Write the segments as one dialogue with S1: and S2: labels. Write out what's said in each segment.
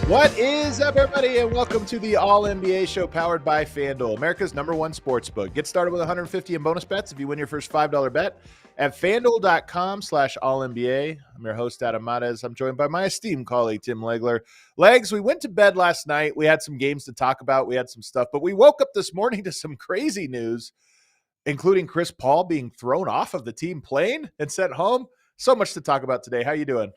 S1: What is up, everybody, and welcome to the All-NBA show powered by FanDuel, America's #1 sportsbook. Get started with $150 in bonus bets if you win your first $5 bet at FanDuel.com/All-NBA. I'm your host, Adam Mares. I'm joined by my esteemed colleague, Tim Legler. Legs, we went to bed last night. We had some games to talk about. We had some stuff, but we woke up this morning to some crazy news, including Chris Paul being thrown off of the team plane and sent home. So much to talk about today. How you doing?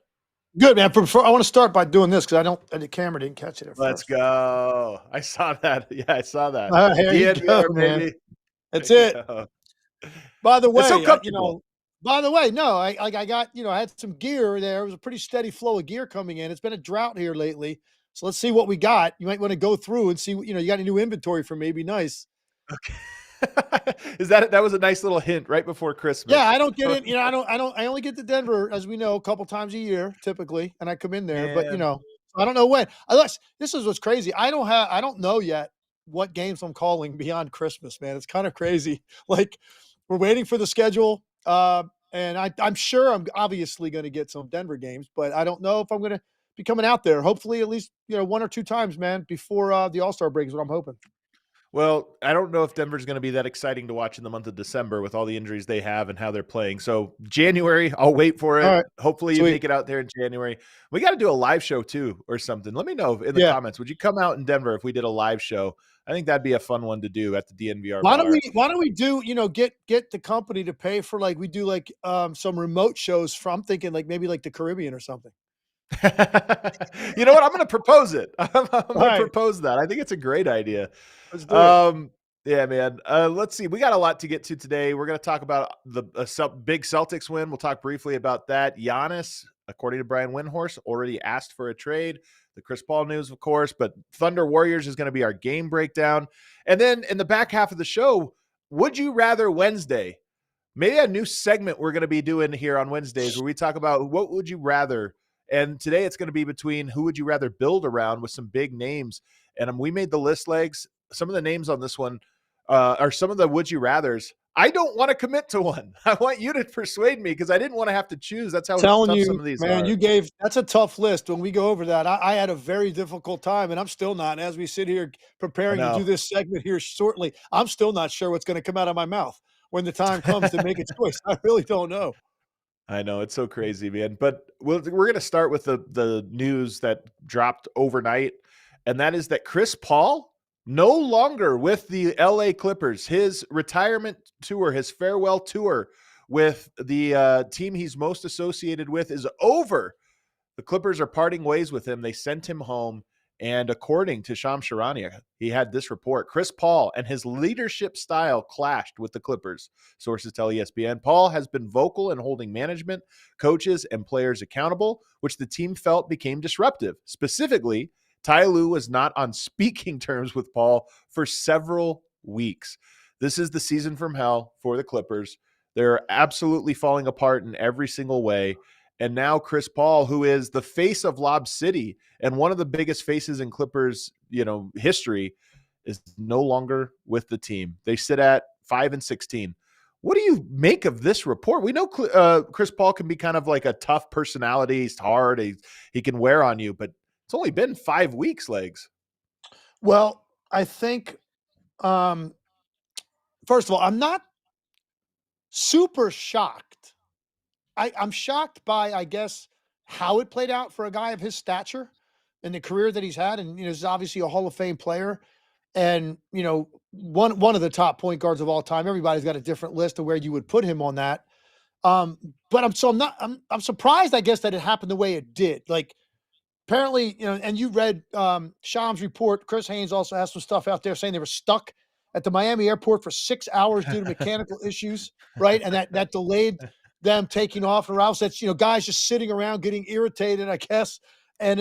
S2: Good, man. I want to start by doing this because the camera didn't catch it at
S1: Let's
S2: first.
S1: go. I saw that. Yeah, I saw that.
S2: Here you go, man. That's it. By the way,
S1: so comfortable.
S2: I got, I had some gear there. It was a pretty steady flow of gear coming in. It's been a drought here lately. So let's see what we got. You might want to go through and see, you got any new inventory for me. Be nice.
S1: Okay. That was a nice little hint right before Christmas.
S2: Yeah, I don't get it. I only get to Denver, as we know, a couple times a year, typically, and I come in there, but I don't know when. This is what's crazy. I don't know yet what games I'm calling beyond Christmas, man. It's kind of crazy. Like, we're waiting for the schedule. And I'm sure I'm obviously going to get some Denver games, but I don't know if I'm going to be coming out there. Hopefully at least, one or two times, man, before the All-Star break is what I'm hoping.
S1: Well, I don't know if Denver's going to be that exciting to watch in the month of December with all the injuries they have and how they're playing. So January, I'll wait for it.
S2: Right.
S1: Hopefully you make it out there in January. We got to do a live show too or something. Let me know in the comments. Would you come out in Denver if we did a live show? I think that'd be a fun one to do at the DNVR.
S2: Why don't we do, get the company to pay for we do some remote shows from thinking maybe the Caribbean or something.
S1: You know what? I'm going to propose it. I'm going to propose that. I think it's a great idea.
S2: Let's do it.
S1: Yeah, man. Let's see. We got a lot to get to today. We're going to talk about the big Celtics win. We'll talk briefly about that. Giannis, according to Brian Windhorst, already asked for a trade. The Chris Paul news, of course, but Thunder Warriors is going to be our game breakdown. And then in the back half of the show, Would You Rather Wednesday. Maybe a new segment we're going to be doing here on Wednesdays where we talk about what would you rather. And today it's going to be between who would you rather build around with some big names. And we made the list, Legs. Some of the names on this one are some of the would you rathers. I don't want to commit to one. I want you to persuade me because I didn't want to have to choose. That's how tough some of these are.
S2: That's a tough list. When we go over that, I had a very difficult time, and I'm still not. And as we sit here preparing to do this segment here shortly, I'm still not sure what's going to come out of my mouth when the time comes to make a choice. I really don't know.
S1: I know, it's so crazy, man. But we're going to start with the news that dropped overnight, and that is that Chris Paul no longer with the LA Clippers. His retirement tour, his farewell tour with the team he's most associated with is over. The Clippers are parting ways with him. They sent him home. And according to Shams Charania, he had this report. Chris Paul and his leadership style clashed with the Clippers. Sources tell ESPN. Paul has been vocal in holding management, coaches, and players accountable, which the team felt became disruptive. Specifically, Ty Lue was not on speaking terms with Paul for several weeks. This is the season from hell for the Clippers. They're absolutely falling apart in every single way. And now Chris Paul, who is the face of Lob City and one of the biggest faces in Clippers, history, is no longer with the team. They sit at 5-16. What do you make of this report? We know Chris Paul can be kind of like a tough personality. He's hard. He can wear on you, but it's only been 5 weeks, Legs.
S2: Well, I think, first of all, I'm not super shocked. I'm shocked by, I guess, how it played out for a guy of his stature and the career that he's had. And, he's obviously a Hall of Fame player and, one of the top point guards of all time. Everybody's got a different list of where you would put him on that. But I'm surprised, I guess, that it happened the way it did. Like, apparently, and you read Shams' report. Chris Haynes also has some stuff out there saying they were stuck at the Miami airport for 6 hours due to mechanical issues, right? And that delayed them taking off. And Ralph said, guys just sitting around getting irritated, I guess. And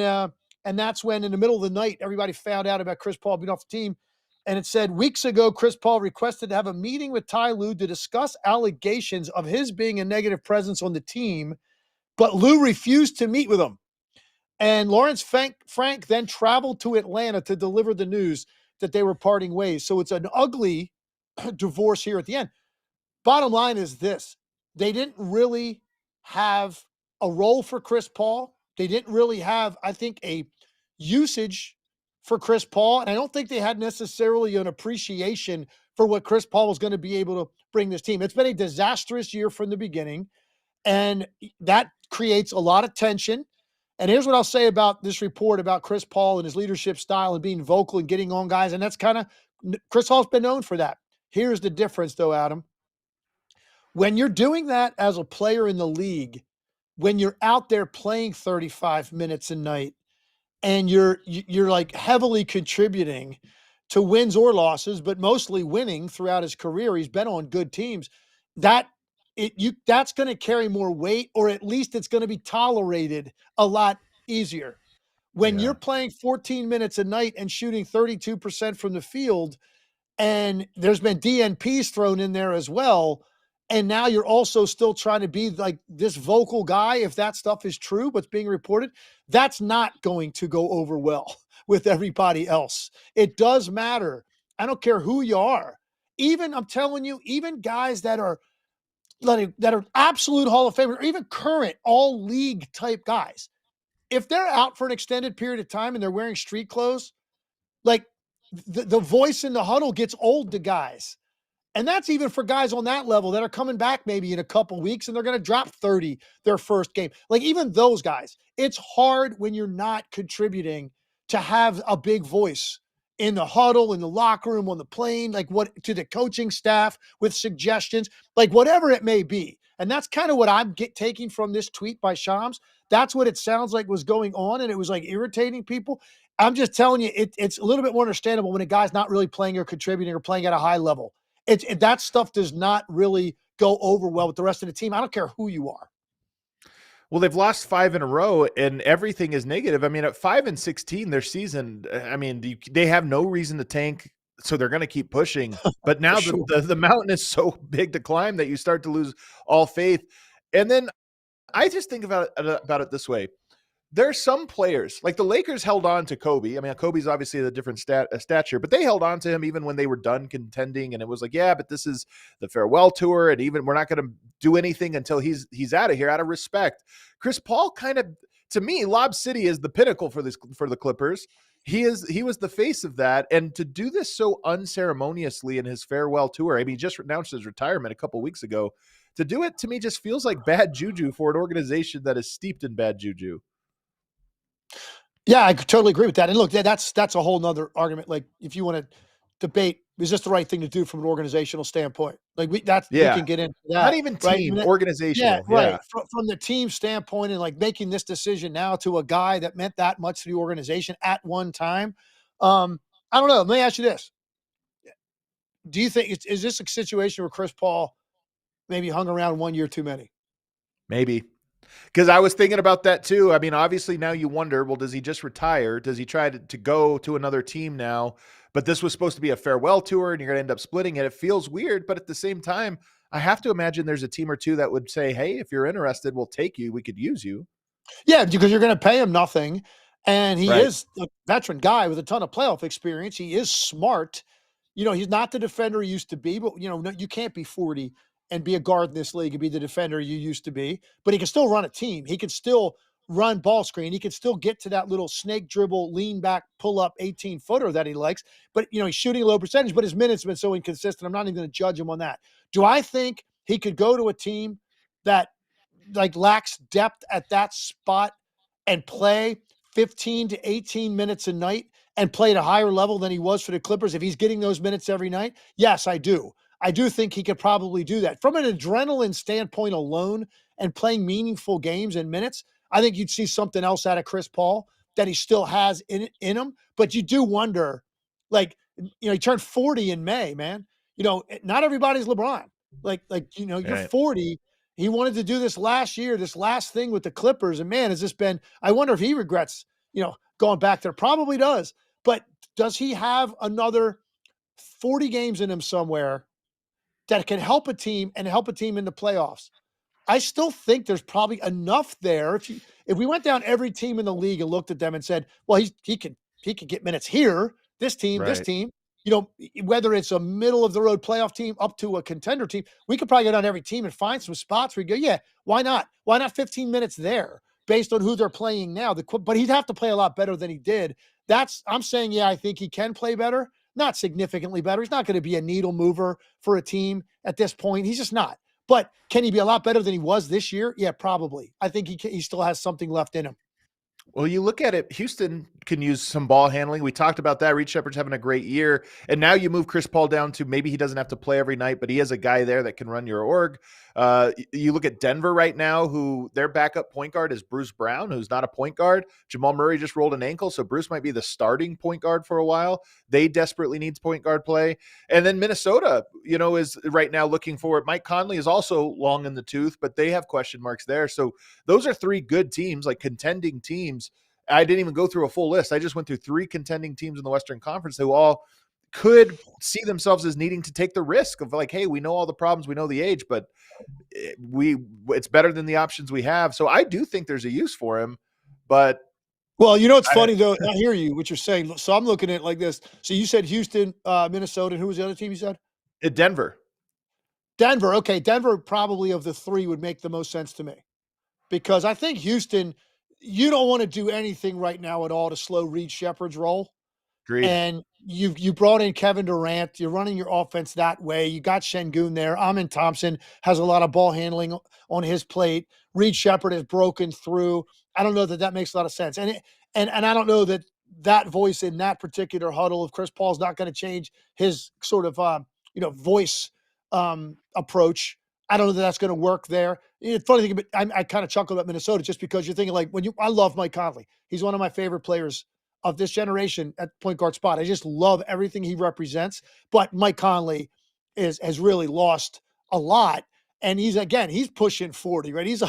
S2: that's when in the middle of the night, everybody found out about Chris Paul being off the team. And it said, weeks ago, Chris Paul requested to have a meeting with Ty Lue to discuss allegations of his being a negative presence on the team, but Lue refused to meet with him. And Lawrence Frank then traveled to Atlanta to deliver the news that they were parting ways. So it's an ugly divorce here at the end. Bottom line is this. They didn't really have a role for Chris Paul. They didn't really have, I think, a usage for Chris Paul. And I don't think they had necessarily an appreciation for what Chris Paul was going to be able to bring this team. It's been a disastrous year from the beginning, and that creates a lot of tension. And here's what I'll say about this report about Chris Paul and his leadership style and being vocal and getting on guys. And that's kind of, Chris Paul's been known for that. Here's the difference, though, Adam. When you're doing that as a player in the league, when you're out there playing 35 minutes a night and you're like heavily contributing to wins or losses, but mostly winning throughout his career, he's been on good teams, that's going to carry more weight, or at least it's going to be tolerated a lot easier. When you're playing 14 minutes a night and shooting 32% from the field, and there's been DNPs thrown in there as well, and now you're also still trying to be like this vocal guy, if that stuff is true, what's being reported, that's not going to go over well with everybody else. It does matter. I don't care who you are. Even, I'm telling you, even guys that are absolute Hall of Famers, or even current all league type guys, if they're out for an extended period of time and they're wearing street clothes, like the voice in the huddle gets old to guys. And that's even for guys on that level that are coming back maybe in a couple weeks and they're going to drop 30 their first game. Like even those guys, it's hard when you're not contributing to have a big voice in the huddle, in the locker room, on the plane, like what to the coaching staff with suggestions, like whatever it may be. And that's kind of what I'm taking from this tweet by Shams. That's what it sounds like was going on. And it was like irritating people. I'm just telling you, it's a little bit more understandable when a guy's not really playing or contributing or playing at a high level. That stuff does not really go over well with the rest of the team. I don't care who you are.
S1: Well, they've lost 5 in a row and everything is negative. I mean, at 5-16, their season, I mean, they have no reason to tank, so they're going to keep pushing. But now
S2: Sure.
S1: the mountain is so big to climb that you start to lose all faith. And then I just think about it this way. There's some players, like the Lakers held on to Kobe. I mean, Kobe's obviously a different stature, but they held on to him even when they were done contending. And it was like, yeah, but this is the farewell tour. And even we're not going to do anything until he's out of here out of respect. Chris Paul kind of, to me, Lob City is the pinnacle for the Clippers. He was the face of that. And to do this so unceremoniously in his farewell tour, I mean, he just announced his retirement a couple weeks ago. To do it, to me, just feels like bad juju for an organization that is steeped in bad juju.
S2: Yeah, I totally agree with that. And look, that's a whole nother argument. Like if you want to debate, is this the right thing to do from an organizational standpoint? Like we can get into that.
S1: Not even team,
S2: right?
S1: organizational.
S2: Yeah, right. From the team standpoint and like making this decision now to a guy that meant that much to the organization at one time. I don't know. Let me ask you this. Do you think, is this a situation where Chris Paul maybe hung around 1 year too many?
S1: Maybe. Because I was thinking about that too. I mean, obviously now you wonder, well, does he just retire? Does he try to go to another team now? But this was supposed to be a farewell tour and you're going to end up splitting it. It feels weird, but at the same time, I have to imagine there's a team or two that would say, hey, if you're interested, we'll take you. We could use you.
S2: Yeah, because you're going to pay him nothing. And he
S1: Right.
S2: is a veteran guy with a ton of playoff experience. He is smart. He's not the defender he used to be, but you can't be 40 and be a guard in this league and be the defender you used to be, but he can still run a team. He can still run ball screen. He can still get to that little snake dribble, lean back, pull up 18-footer that he likes, but he's shooting a low percentage, but his minutes have been so inconsistent. I'm not even going to judge him on that. Do I think he could go to a team that like lacks depth at that spot and play 15 to 18 minutes a night and play at a higher level than he was for the Clippers if he's getting those minutes every night? Yes, I do. I do think he could probably do that. From an adrenaline standpoint alone and playing meaningful games and minutes, I think you'd see something else out of Chris Paul that he still has in him. But you do wonder, like, He turned 40 in May, man. Not everybody's LeBron. You're
S1: Right.
S2: 40. He wanted to do this last year, this last thing with the Clippers. And man, has this been, I wonder if he regrets, going back there. Probably does. But does he have another 40 games in him somewhere that can help a team and help a team in the playoffs? I still think there's probably enough there. If we went down every team in the league and looked at them and said, well, he could get minutes here, this
S1: Right.
S2: team, whether it's a middle of the road playoff team up to a contender team, we could probably go down every team and find some spots where you go, yeah, why not? Why not 15 minutes there based on who they're playing now? But he'd have to play a lot better than he did. I'm saying, yeah, I think he can play better, not significantly better. He's not going to be a needle mover for a team at this point. He's just not. But can he be a lot better than he was this year? Yeah, probably. I think he still has something left in him.
S1: Well, you look at it, Houston can use some ball handling. We talked about that. Reed Shepherd's having a great year. And now you move Chris Paul down to maybe he doesn't have to play every night, but he has a guy there that can run your org. You look at Denver right now, who their backup point guard is Bruce Brown, who's not a point guard. Jamal Murray just rolled an ankle, so Bruce might be the starting point guard for a while. They desperately needs point guard play. And then Minnesota, is right now looking forward. Mike Conley is also long in the tooth, but they have question marks there. So those are three good teams, like contending teams. I didn't even go through a full list. I just went through three contending teams in the Western Conference who all could see themselves as needing to take the risk of like, hey, we know all the problems, we know the age, but it's better than the options we have. So I do think there's a use for him, but
S2: well, it's funny though. I hear you what you're saying. So I'm looking at it like this. So you said Houston, Minnesota, and who was the other team you said?
S1: Denver.
S2: Denver. Okay, Denver probably of the three would make the most sense to me because I think Houston, you don't want to do anything right now at all to slow Reed Shepherd's roll.
S1: Agreed.
S2: And you brought in Kevin Durant. You're running your offense that way. You got Şengün there. Amin Thompson has a lot of ball handling on his plate. Reed Shepherd has broken through. I don't know that makes a lot of sense. And I don't know that voice in that particular huddle of Chris Paul's not going to change his sort of voice approach. I don't know that that's going to work there. It's funny thing, but I kind of chuckle about Minnesota just because you're thinking like I love Mike Conley. He's one of my favorite players of this generation at point guard spot. I just love everything he represents. But Mike Conley has really lost a lot, and he's pushing 40, right? He's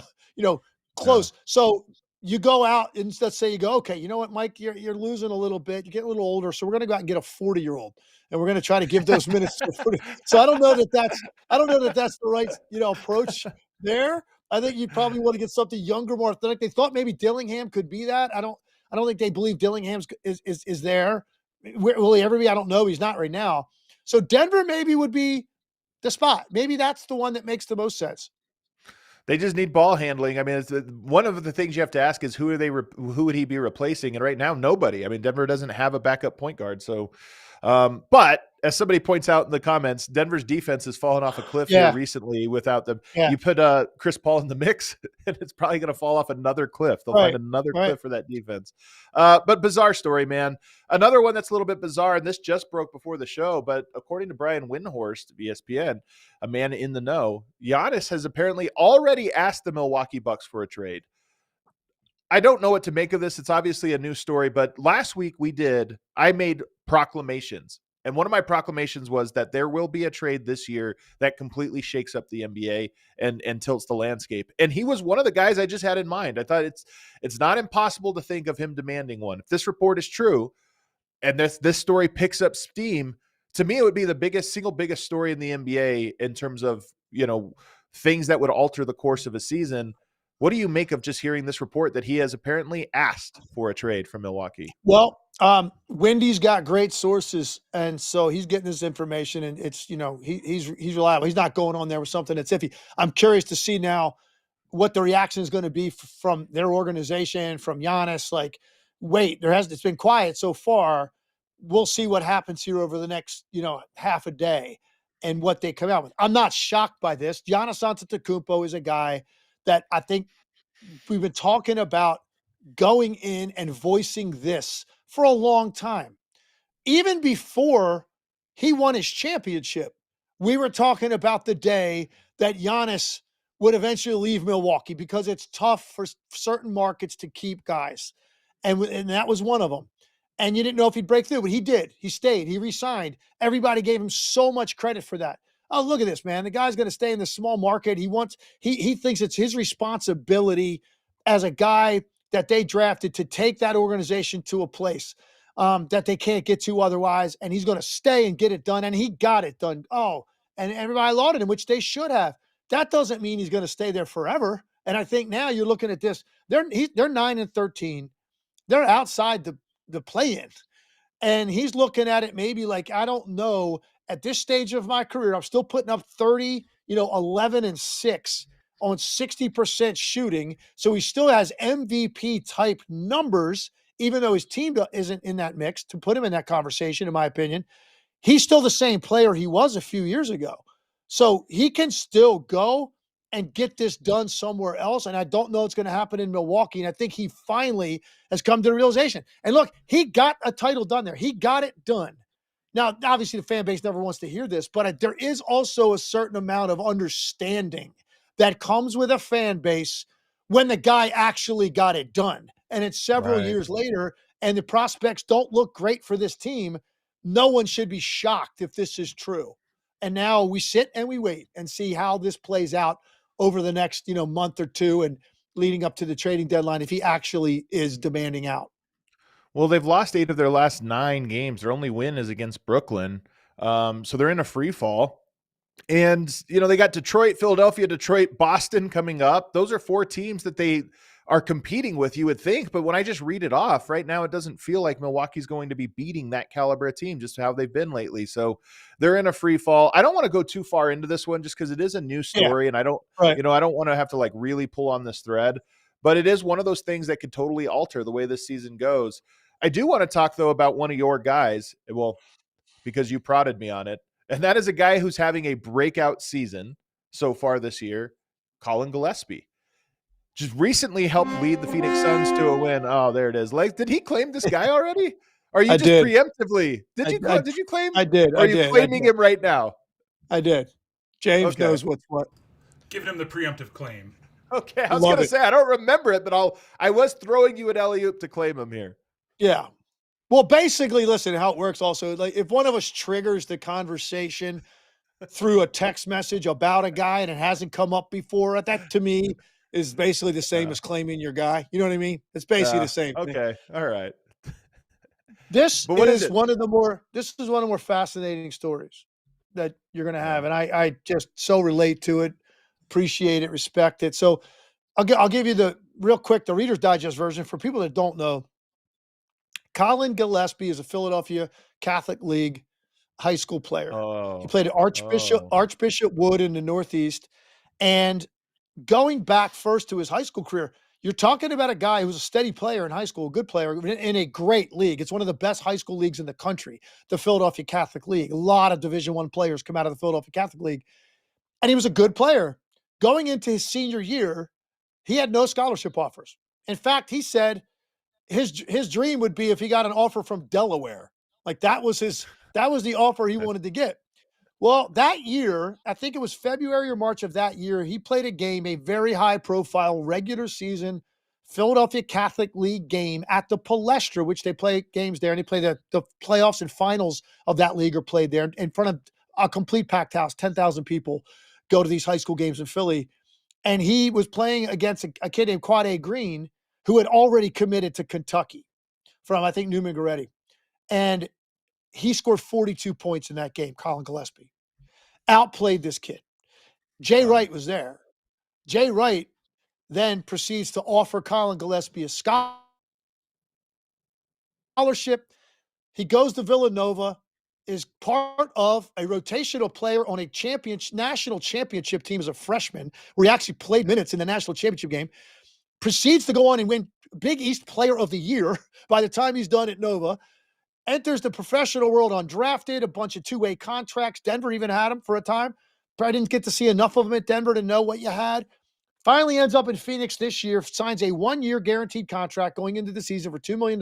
S2: close. Yeah. So you go out and let's say you go, okay, you know what, Mike, you're losing a little bit. You get a little older, so we're going to go out and get a 40-year-old, and we're going to try to give those minutes to 40. So I don't know that that's the right approach there. I think you probably want to get something younger, more athletic. They thought maybe Dillingham could be that. I don't think they believe Dillingham is there. Will he ever be? I don't know. He's not right now. So Denver maybe would be the spot. Maybe that's the one that makes the most sense.
S1: They just need ball handling. I mean, it's one of the things you have to ask is who would he be replacing? And right now, nobody. I mean, Denver doesn't have a backup point guard. So, but as somebody points out in the comments, Denver's defense has fallen off a cliff here recently without them. Yeah. You put Chris Paul in the mix, and it's probably going to fall off another cliff. They'll find another cliff for that defense. But bizarre story, man. Another one that's a little bit bizarre, and this just broke before the show, but according to Brian Windhorst of ESPN, a man in the know, Giannis has apparently already asked the Milwaukee Bucks for a trade. I don't know what to make of this. It's obviously a news story, but last week I made proclamations. And one of my proclamations was that there will be a trade this year that completely shakes up the NBA and tilts the landscape. And he was one of the guys I just had in mind. I thought it's not impossible to think of him demanding one. If this report is true and this story picks up steam, to me, it would be the single biggest story in the NBA in terms of, things that would alter the course of a season. What do you make of just hearing this report that he has apparently asked for a trade from Milwaukee?
S2: Well, Wendy's got great sources, and so he's getting this information, and it's he's reliable. He's not going on there with something that's iffy. I'm curious to see now what the reaction is going to be from their organization, from Giannis. Like, it's been quiet so far. We'll see what happens here over the next half a day and what they come out with. I'm not shocked by this. Giannis Antetokounmpo is a guy that I think we've been talking about going in and voicing this for a long time. Even before he won his championship, we were talking about the day that Giannis would eventually leave Milwaukee because it's tough for certain markets to keep guys. And that was one of them. and you didn't know if he'd break through, but he did. He stayed. He re-signed. Everybody gave him so much credit for that. Oh, look at this, man. The guy's going to stay in the small market. He thinks it's his responsibility as a guy that they drafted to take that organization to a place that they can't get to otherwise, and he's going to stay and get it done, and he got it done. Oh, and everybody lauded him, which they should have. That doesn't mean he's going to stay there forever. And I think now you're looking at this. They're 9-13. They're outside the play-in. And he's looking at it maybe like, I don't know, at this stage of my career, I'm still putting up 30, 11 and 6 on 60% shooting. So he still has MVP type numbers, even though his team isn't in that mix to put him in that conversation, in my opinion. He's still the same player he was a few years ago. So he can still go and get this done somewhere else. And I don't know what's going to happen in Milwaukee. And I think he finally has come to the realization. And look, he got a title done there. He got it done. Now, obviously, the fan base never wants to hear this, but there is also a certain amount of understanding that comes with a fan base when the guy actually got it done. And it's several years later, and the prospects don't look great for this team. No one should be shocked if this is true. And now we sit and we wait and see how this plays out over the next, month or two and leading up to the trading deadline if he actually is demanding out.
S1: Well, they've lost 8 of their last 9 games. Their only win is against Brooklyn. So they're in a free fall. And, they got Detroit, Philadelphia, Detroit, Boston coming up. Those are 4 teams that they are competing with, you would think. But when I just read it off right now, it doesn't feel like Milwaukee's going to be beating that caliber of team, just how they've been lately. So they're in a free fall. I don't want to go too far into this one just because it is a new story. And I don't, I don't want to have to like really pull on this thread, but it is one of those things that could totally alter the way this season goes. I do want to talk though about one of your guys. Well, because you prodded me on it. And that is a guy who's having a breakout season so far this year, Collin Gillespie. Just recently helped lead the Phoenix Suns to a win. Oh, there it is. Like, did he claim this guy already? Or are you just preemptively? Did you claim?
S2: I did.
S1: Or are you claiming him right now?
S2: I did. James knows what's what.
S3: Giving him the preemptive claim.
S1: Okay, I was going to say, I don't remember it, but I was throwing you an alley-oop to claim him here.
S2: Yeah. Well, basically, listen, how it works also, like if one of us triggers the conversation through a text message about a guy and it hasn't come up before, that to me is basically the same as claiming your guy. You know what I mean? It's basically the same thing.
S1: Okay. All right.
S2: This is one of the more fascinating stories that you're going to have. And I just so relate to it, appreciate it, respect it. So I'll give you the Reader's Digest version for people that don't know. Collin Gillespie is a Philadelphia Catholic League high school player. He played at Archbishop Wood in the Northeast. And going back first to his high school career, you're talking about a guy who's a steady player in high school, a good player in a great league. It's one of the best high school leagues in the country, the Philadelphia Catholic League. A lot of Division I players come out of the Philadelphia Catholic League. And he was a good player. Going into his senior year, he had no scholarship offers. In fact, he said his dream would be if he got an offer from Delaware. Like that was the offer he wanted to get. Well, that year, I think it was February or March of that year, he played a very high-profile regular season Philadelphia Catholic League game at the Palestra, which they play games there, and they play the playoffs and finals of that league are played there in front of a complete packed house. 10,000 people go to these high school games in Philly. And he was playing against a kid named Quade Green, who had already committed to Kentucky from, I think, Newman Goretti. And he scored 42 points in that game, Collin Gillespie. Outplayed this kid. Jay Wright was there. Jay Wright then proceeds to offer Collin Gillespie a scholarship. He goes to Villanova, is part of a rotational player on a national championship team as a freshman, where he actually played minutes in the national championship game, proceeds to go on and win Big East Player of the Year by the time he's done at Nova, enters the professional world undrafted, a bunch of two-way contracts. Denver even had him for a time. Probably didn't get to see enough of him at Denver to know what you had. Finally ends up in Phoenix this year, signs a 1-year guaranteed contract going into the season for $2 million.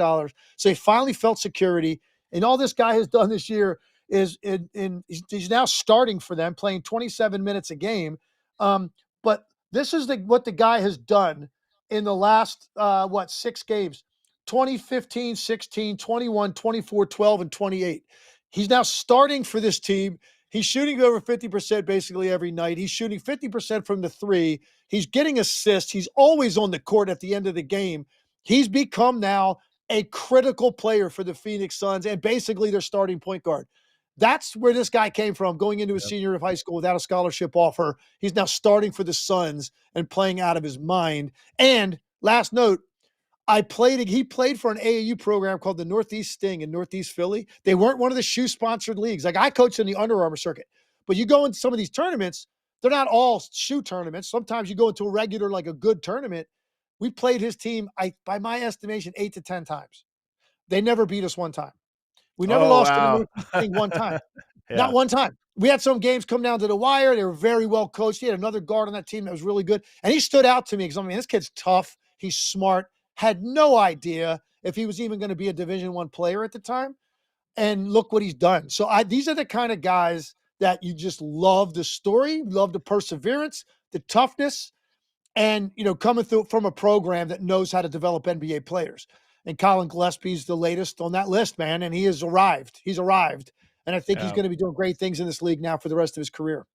S2: So he finally felt security. And all this guy has done this year is he's now starting for them, playing 27 minutes a game. But this is what the guy has done in the last, 6 games. 20, 15, 16, 21, 24, 12, and 28. He's now starting for this team. He's shooting over 50% basically every night. He's shooting 50% from the three. He's getting assists. He's always on the court at the end of the game. He's become now a critical player for the Phoenix Suns and basically their starting point guard. That's where this guy came from, going into his senior year of high school without a scholarship offer. He's now starting for the Suns and playing out of his mind. And last note, he played for an AAU program called the Northeast Sting in Northeast Philly. They weren't one of the shoe sponsored leagues. Like I coached in the Under Armour circuit, but you go into some of these tournaments, they're not all shoe tournaments. Sometimes you go into a regular, like a good tournament. We played his team, by my estimation, 8 to 10 times. They never beat us one time. We never lost to the Northeast Sting one time. Not one time. We had some games come down to the wire. They were very well coached. He had another guard on that team that was really good. And he stood out to me because, I mean, this kid's tough. He's smart. Had no idea if he was even going to be a Division I player at the time. And look what he's done. So these are the kind of guys that you just love the story, love the perseverance, the toughness, and, coming through from a program that knows how to develop NBA players. And Collin Gillespie's the latest on that list, man. And he has arrived. He's arrived. And I think he's going to be doing great things in this league now for the rest of his career.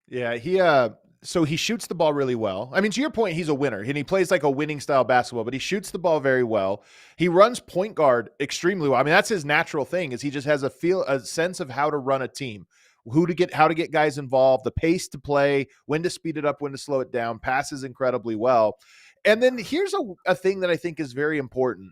S1: Yeah, so he shoots the ball really well. I mean, to your point, he's a winner, and he plays like a winning style basketball, but he shoots the ball very well. He runs point guard extremely well. I mean, that's his natural thing, is he just has a sense of how to run a team, how to get guys involved, the pace to play, when to speed it up, when to slow it down, passes incredibly well. And then here's a thing that I think is very important.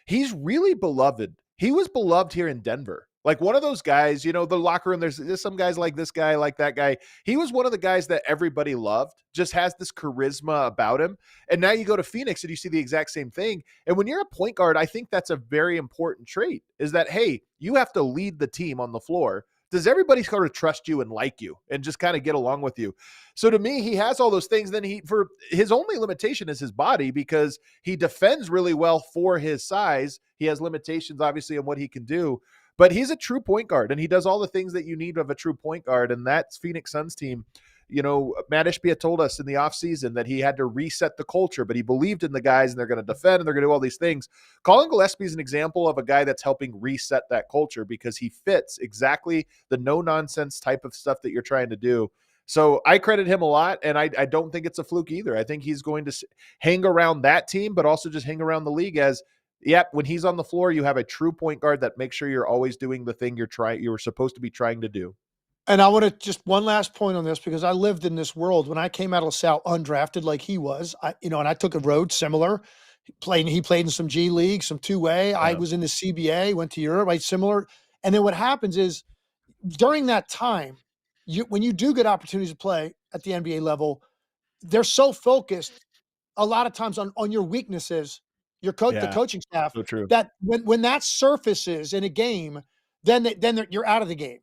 S1: He's really beloved. He was beloved here in Denver. Like one of those guys, the locker room, there's some guys like this guy, like that guy. He was one of the guys that everybody loved, just has this charisma about him. And now you go to Phoenix and you see the exact same thing. And when you're a point guard, I think that's a very important trait, is that, hey, you have to lead the team on the floor. Does everybody sort of trust you and like you and just kind of get along with you? So to me, he has all those things. Then for his only limitation is his body, because he defends really well for his size. He has limitations, obviously, on what he can do. But he's a true point guard, and he does all the things that you need of a true point guard, and that's Phoenix Suns team. Matt Ishbia told us in the offseason that he had to reset the culture, but he believed in the guys, and they're going to defend, and they're going to do all these things. Collin Gillespie is an example of a guy that's helping reset that culture, because he fits exactly the no-nonsense type of stuff that you're trying to do. So I credit him a lot, and I don't think it's a fluke either. I think he's going to hang around that team, but also just hang around the league as, yep, when he's on the floor, you have a true point guard that makes sure you're always doing the thing you're supposed to be trying to do.
S2: And I want to just one last point on this, because I lived in this world when I came out of LaSalle undrafted like he was, and I took a road similar. He played in some G League, some two-way. I was in the CBA, went to Europe, right? Similar. And then what happens is during that time, when you do get opportunities to play at the NBA level, they're so focused a lot of times on your weaknesses, the coaching staff,
S1: So true.
S2: that when that surfaces in a game, then you're out of the game.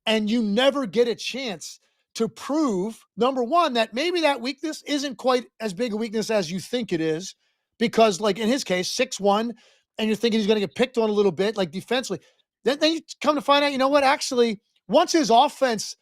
S2: And you never get a chance to prove, number one, that maybe that weakness isn't quite as big a weakness as you think it is, because like in his case, 6'1", and you're thinking he's going to get picked on a little bit, like defensively. Then you come to find out, you know what, actually, once his offense,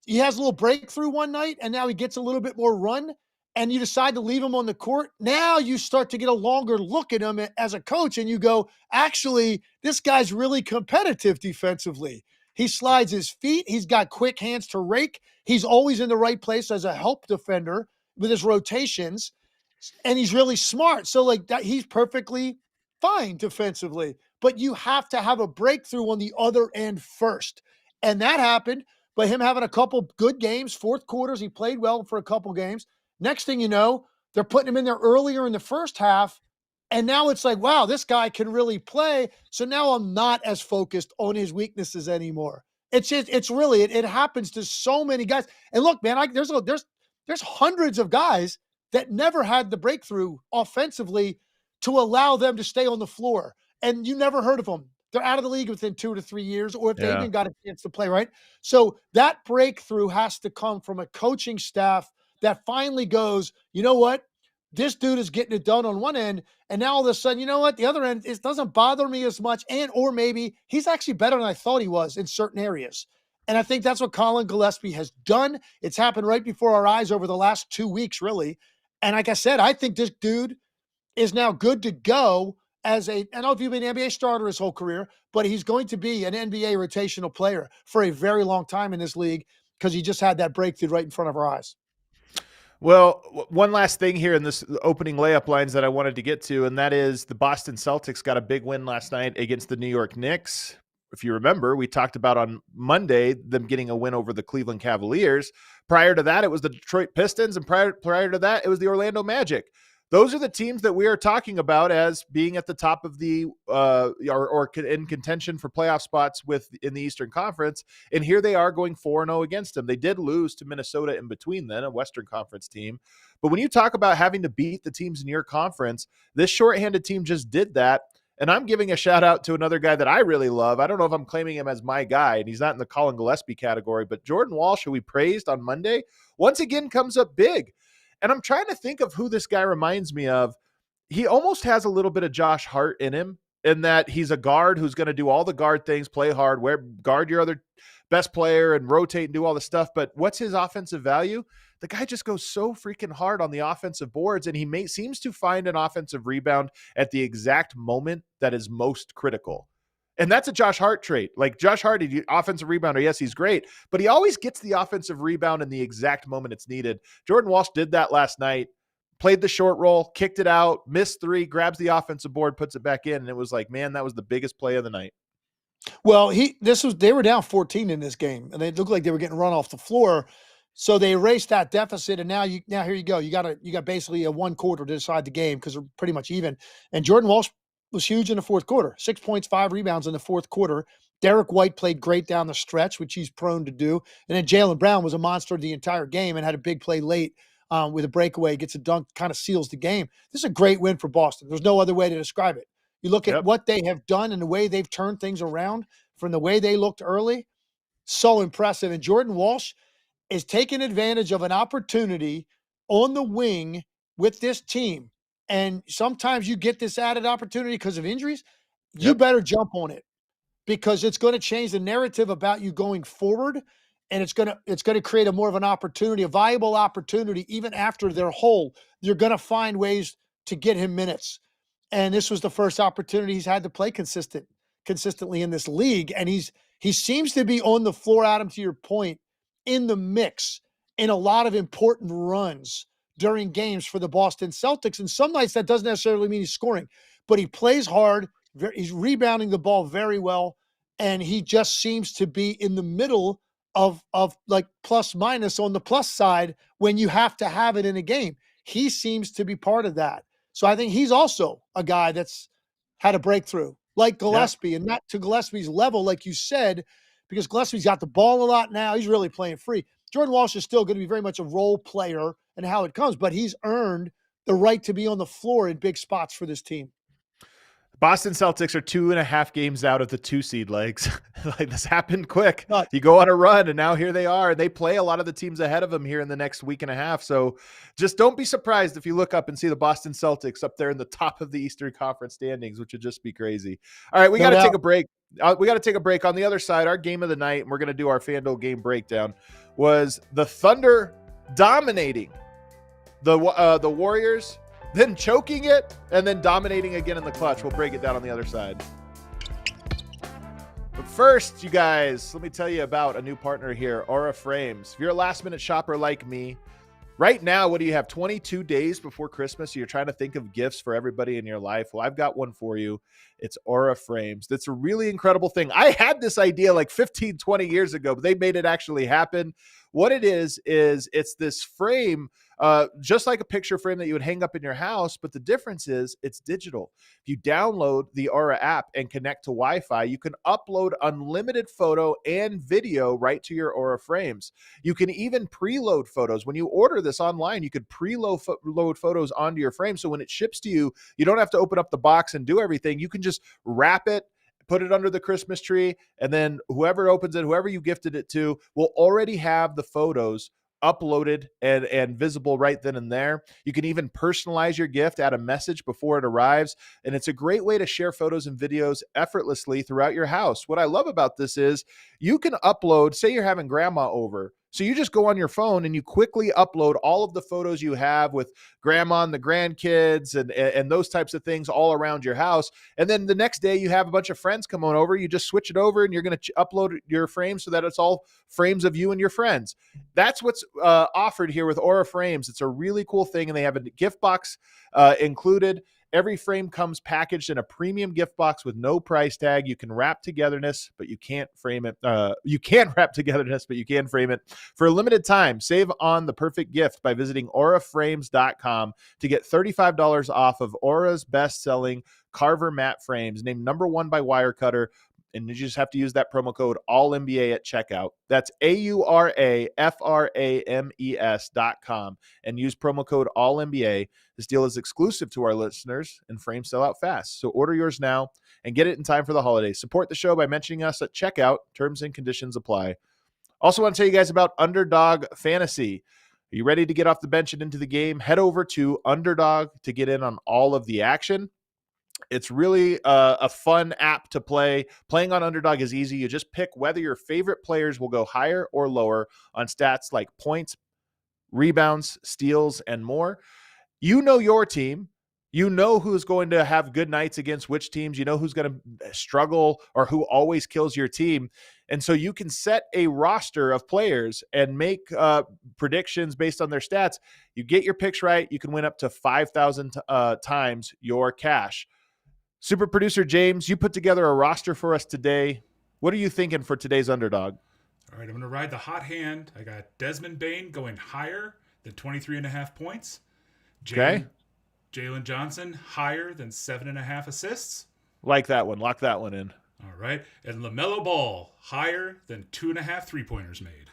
S2: he has a little breakthrough one night, and now he gets a little bit more run, and you decide to leave him on the court, now you start to get a longer look at him as a coach, and you go, actually, this guy's really competitive defensively. He slides his feet. He's got quick hands to rake. He's always in the right place as a help defender with his rotations, and he's really smart. So like that, he's perfectly fine defensively, but you have to have a breakthrough on the other end first. And that happened by him having a couple good games, fourth quarters. He played well for a couple games. Next thing you know, they're putting him in there earlier in the first half. And now it's like, wow, this guy can really play. So now I'm not as focused on his weaknesses anymore. It happens to so many guys. And look, man, there's hundreds of guys that never had the breakthrough offensively to allow them to stay on the floor. And you never heard of them. They're out of the league within 2 to 3 years, or if they even got a chance to play, right? So that breakthrough has to come from a coaching staff that finally goes, you know what? This dude is getting it done on one end, and now all of a sudden, you know what? The other end, it doesn't bother me as much, or maybe he's actually better than I thought he was in certain areas. And I think that's what Collin Gillespie has done. It's happened right before our eyes over the last 2 weeks, really. And like I said, I think this dude is now good to go as I don't know if you've been an NBA starter his whole career, but he's going to be an NBA rotational player for a very long time in this league because he just had that breakthrough right in front of our eyes.
S1: Well, one last thing here in this opening layup lines that I wanted to get to, and that is the Boston Celtics got a big win last night against the New York Knicks. If you remember, we talked about on Monday them getting a win over the Cleveland Cavaliers. Prior to that, it was the Detroit Pistons, and prior to that, it was the Orlando Magic. Those are the teams that we are talking about as being at the top of the or in contention for playoff spots in the Eastern Conference. And here they are going 4-0 against them. They did lose to Minnesota in between then, a Western Conference team. But when you talk about having to beat the teams in your conference, this shorthanded team just did that. And I'm giving a shout out to another guy that I really love. I don't know if I'm claiming him as my guy, and he's not in the Collin Gillespie category, but Jordan Walsh, who we praised on Monday, once again comes up big. And I'm trying to think of who this guy reminds me of. He almost has a little bit of Josh Hart in him, in that he's a guard who's going to do all the guard things, play hard, guard your other best player and rotate and do all the stuff. But what's his offensive value? The guy just goes so freaking hard on the offensive boards, and he seems to find an offensive rebound at the exact moment that is most critical. And that's a Josh Hart trait. Like Josh Hart, offensive rebounder, yes, he's great, but he always gets the offensive rebound in the exact moment it's needed. Jordan Walsh did that last night, played the short roll, kicked it out, missed three, grabs the offensive board, puts it back in, and it was like, man, that was the biggest play of the night.
S2: Well, they were down 14 in this game, and they looked like they were getting run off the floor. So they erased that deficit, and now here you go. You got basically a one quarter to decide the game because they're pretty much even. And Jordan Walsh was huge in the fourth quarter. 6 points, 5 rebounds in the fourth quarter. Derek White played great down the stretch, which he's prone to do. And then Jalen Brown was a monster the entire game and had a big play late with a breakaway, gets a dunk, kind of seals the game. This is a great win for Boston. There's no other way to describe it. You look at what they have done and the way they've turned things around from the way they looked early. So impressive. And Jordan Walsh is taking advantage of an opportunity on the wing with this team. And sometimes you get this added opportunity because of injuries. You better jump on it because it's going to change the narrative about you going forward. And it's going to create a more of an opportunity, a viable opportunity, even after they're whole. You're going to find ways to get him minutes. And this was the first opportunity he's had to play consistently in this league. And he seems to be on the floor, Adam, to your point, in the mix in a lot of important runs during games for the Boston Celtics. And some nights that doesn't necessarily mean he's scoring, but he plays hard. He's rebounding the ball very well. And he just seems to be in the middle of like plus minus on the plus side when you have to have it in a game. He seems to be part of that. So I think he's also a guy that's had a breakthrough like Gillespie, and not to Gillespie's level, like you said, because Gillespie's got the ball a lot now. He's really playing free. Jordan Walsh is still going to be very much a role player and how it comes, but he's earned the right to be on the floor in big spots for this team.
S1: Boston Celtics are 2.5 games out of the 2 seed legs. Like this happened quick. You go on a run and now here they are. They play a lot of the teams ahead of them here in the next week and a half. So just don't be surprised if you look up and see the Boston Celtics up there in the top of the Eastern Conference standings, which would just be crazy. All right, we got to take a break. We got to take a break. On the other side, our game of the night, and we're going to do our FanDuel game breakdown, was the Thunder dominating the Warriors, then choking it, and then dominating again in the clutch. We'll break it down on the other side. But first, you guys, let me tell you about a new partner here, Aura Frames. If you're a last-minute shopper like me, right now, what do you have, 22 days before Christmas? So you're trying to think of gifts for everybody in your life. Well, I've got one for you. It's Aura Frames. That's a really incredible thing. I had this idea like 15, 20 years ago, but they made it actually happen. What it is it's this frame, just like a picture frame that you would hang up in your house, but the difference is it's digital. If you download the Aura app and connect to Wi-Fi, you can upload unlimited photo and video right to your Aura frames. You can even preload photos. When you order this online, you could preload photos onto your frame. So when it ships to you, you don't have to open up the box and do everything. You can just wrap it, put it under the Christmas tree, and then whoever opens it, whoever you gifted it to, will already have the photos uploaded and visible right then and there. You can even personalize your gift, add a message before it arrives, and it's a great way to share photos and videos effortlessly throughout your house. What I love about this is you can upload, say you're having grandma over, So you just go on your phone and you quickly upload all of the photos you have with grandma and the grandkids and those types of things all around your house. And then the next day you have a bunch of friends come on over. You just switch it over and you're going to upload your frames so that it's all frames of you and your friends. That's what's offered here with Aura Frames. It's a really cool thing, and they have a gift box included. Every frame comes packaged in a premium gift box with no price tag. You can wrap togetherness, but you can't frame it. You can't wrap togetherness, but you can frame it. For a limited time, save on the perfect gift by visiting auraframes.com to get $35 off of Aura's best-selling Carver matte frames, named number 1 by Wirecutter. And you just have to use that promo code ALLNBA at checkout. That's AURAFRAMES.com and use promo code ALLNBA. This deal is exclusive to our listeners, and frames sell out fast. So order yours now and get it in time for the holidays. Support the show by mentioning us at checkout. Terms and conditions apply. Also want to tell you guys about Underdog Fantasy. Are you ready to get off the bench and into the game? Head over to Underdog to get in on all of the action. It's really a fun app to play. Playing on Underdog is easy. You just pick whether your favorite players will go higher or lower on stats like points, rebounds, steals, and more. You know your team. You know who's going to have good nights against which teams. You know who's going to struggle or who always kills your team. And so you can set a roster of players and make predictions based on their stats. You get your picks right, you can win up to 5,000 times your cash. Super producer James, you put together a roster for us today. What are you thinking for today's Underdog?
S3: All right, I'm going to ride the hot hand. I got Desmond Bane going higher than 23.5 points. Jalen Johnson higher than 7.5 assists.
S1: Like that one. Lock that one in.
S3: All right. And LaMelo Ball higher than 2.5 3-pointers made.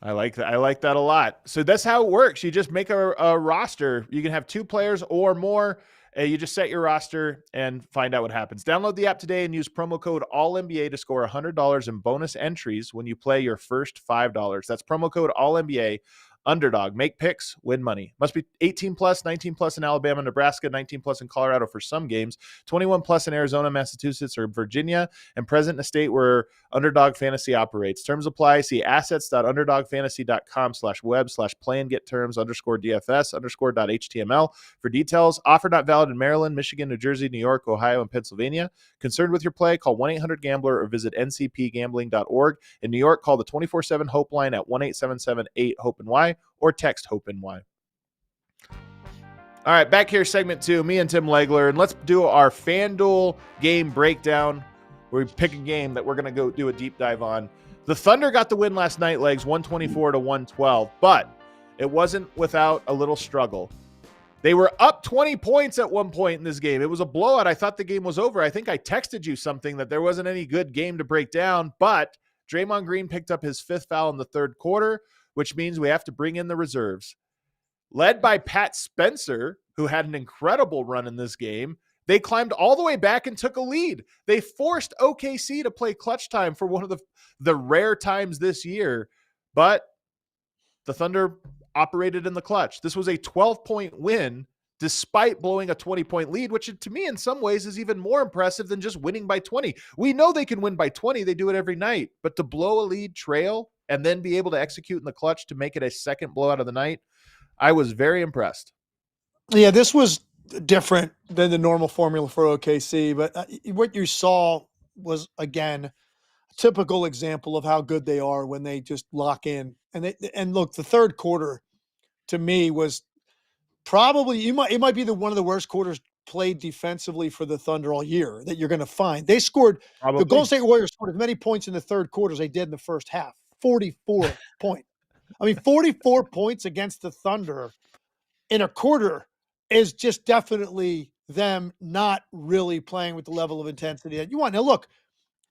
S1: I like that. I like that a lot. So that's how it works. You just make a roster. You can have 2 players or more. You just set your roster and find out what happens. Download the app today and use promo code ALLNBA to score $100 in bonus entries when you play your first $5. That's promo code ALLNBA. Underdog. Make picks, win money. Must be 18 plus, 19 plus in Alabama, Nebraska, 19 plus in Colorado for some games, 21 plus in Arizona, Massachusetts, or Virginia, and present in a state where Underdog Fantasy operates. Terms apply. See assets.underdogfantasy.com/web/play and get terms _DFS_.html for details. Offer not valid in Maryland, Michigan, New Jersey, New York, Ohio, and Pennsylvania. Concerned with your play? Call 1-800-GAMBLER or visit ncpgambling.org. In New York, call the 24/7 Hope line at 1-877-8-HOPE-NY or text HOPE-NY. All right, back here, segment 2, me and Tim Legler, and let's do our FanDuel game breakdown, where we pick a game that we're going to go do a deep dive on. The Thunder got the win last night, Legs, 124-112, but it wasn't without a little struggle. They were up 20 points at one point in this game. It was a blowout. I thought the game was over. I think I texted you something that there wasn't any good game to break down, but Draymond Green picked up his 5th foul in the 3rd quarter, which means we have to bring in the reserves. Led by Pat Spencer, who had an incredible run in this game, they climbed all the way back and took a lead. They forced OKC to play clutch time for one of the rare times this year, but the Thunder operated in the clutch. This was a 12-point win despite blowing a 20-point lead, which to me in some ways is even more impressive than just winning by 20. We know they can win by 20. They do it every night. But to blow a lead trail and then be able to execute in the clutch to make it a second blowout of the night, I was very impressed.
S2: Yeah, this was different than the normal formula for OKC, but what you saw was, again, a typical example of how good they are when they just lock in. And look, the 3rd quarter to me was probably it might be one of the worst quarters played defensively for the Thunder all year that you're going to find. They scored the Golden State Warriors scored as many points in the 3rd quarter as they did in the first half. 44 points. I mean, 44 points against the Thunder in a quarter is just definitely them not really playing with the level of intensity that you want. Now, look,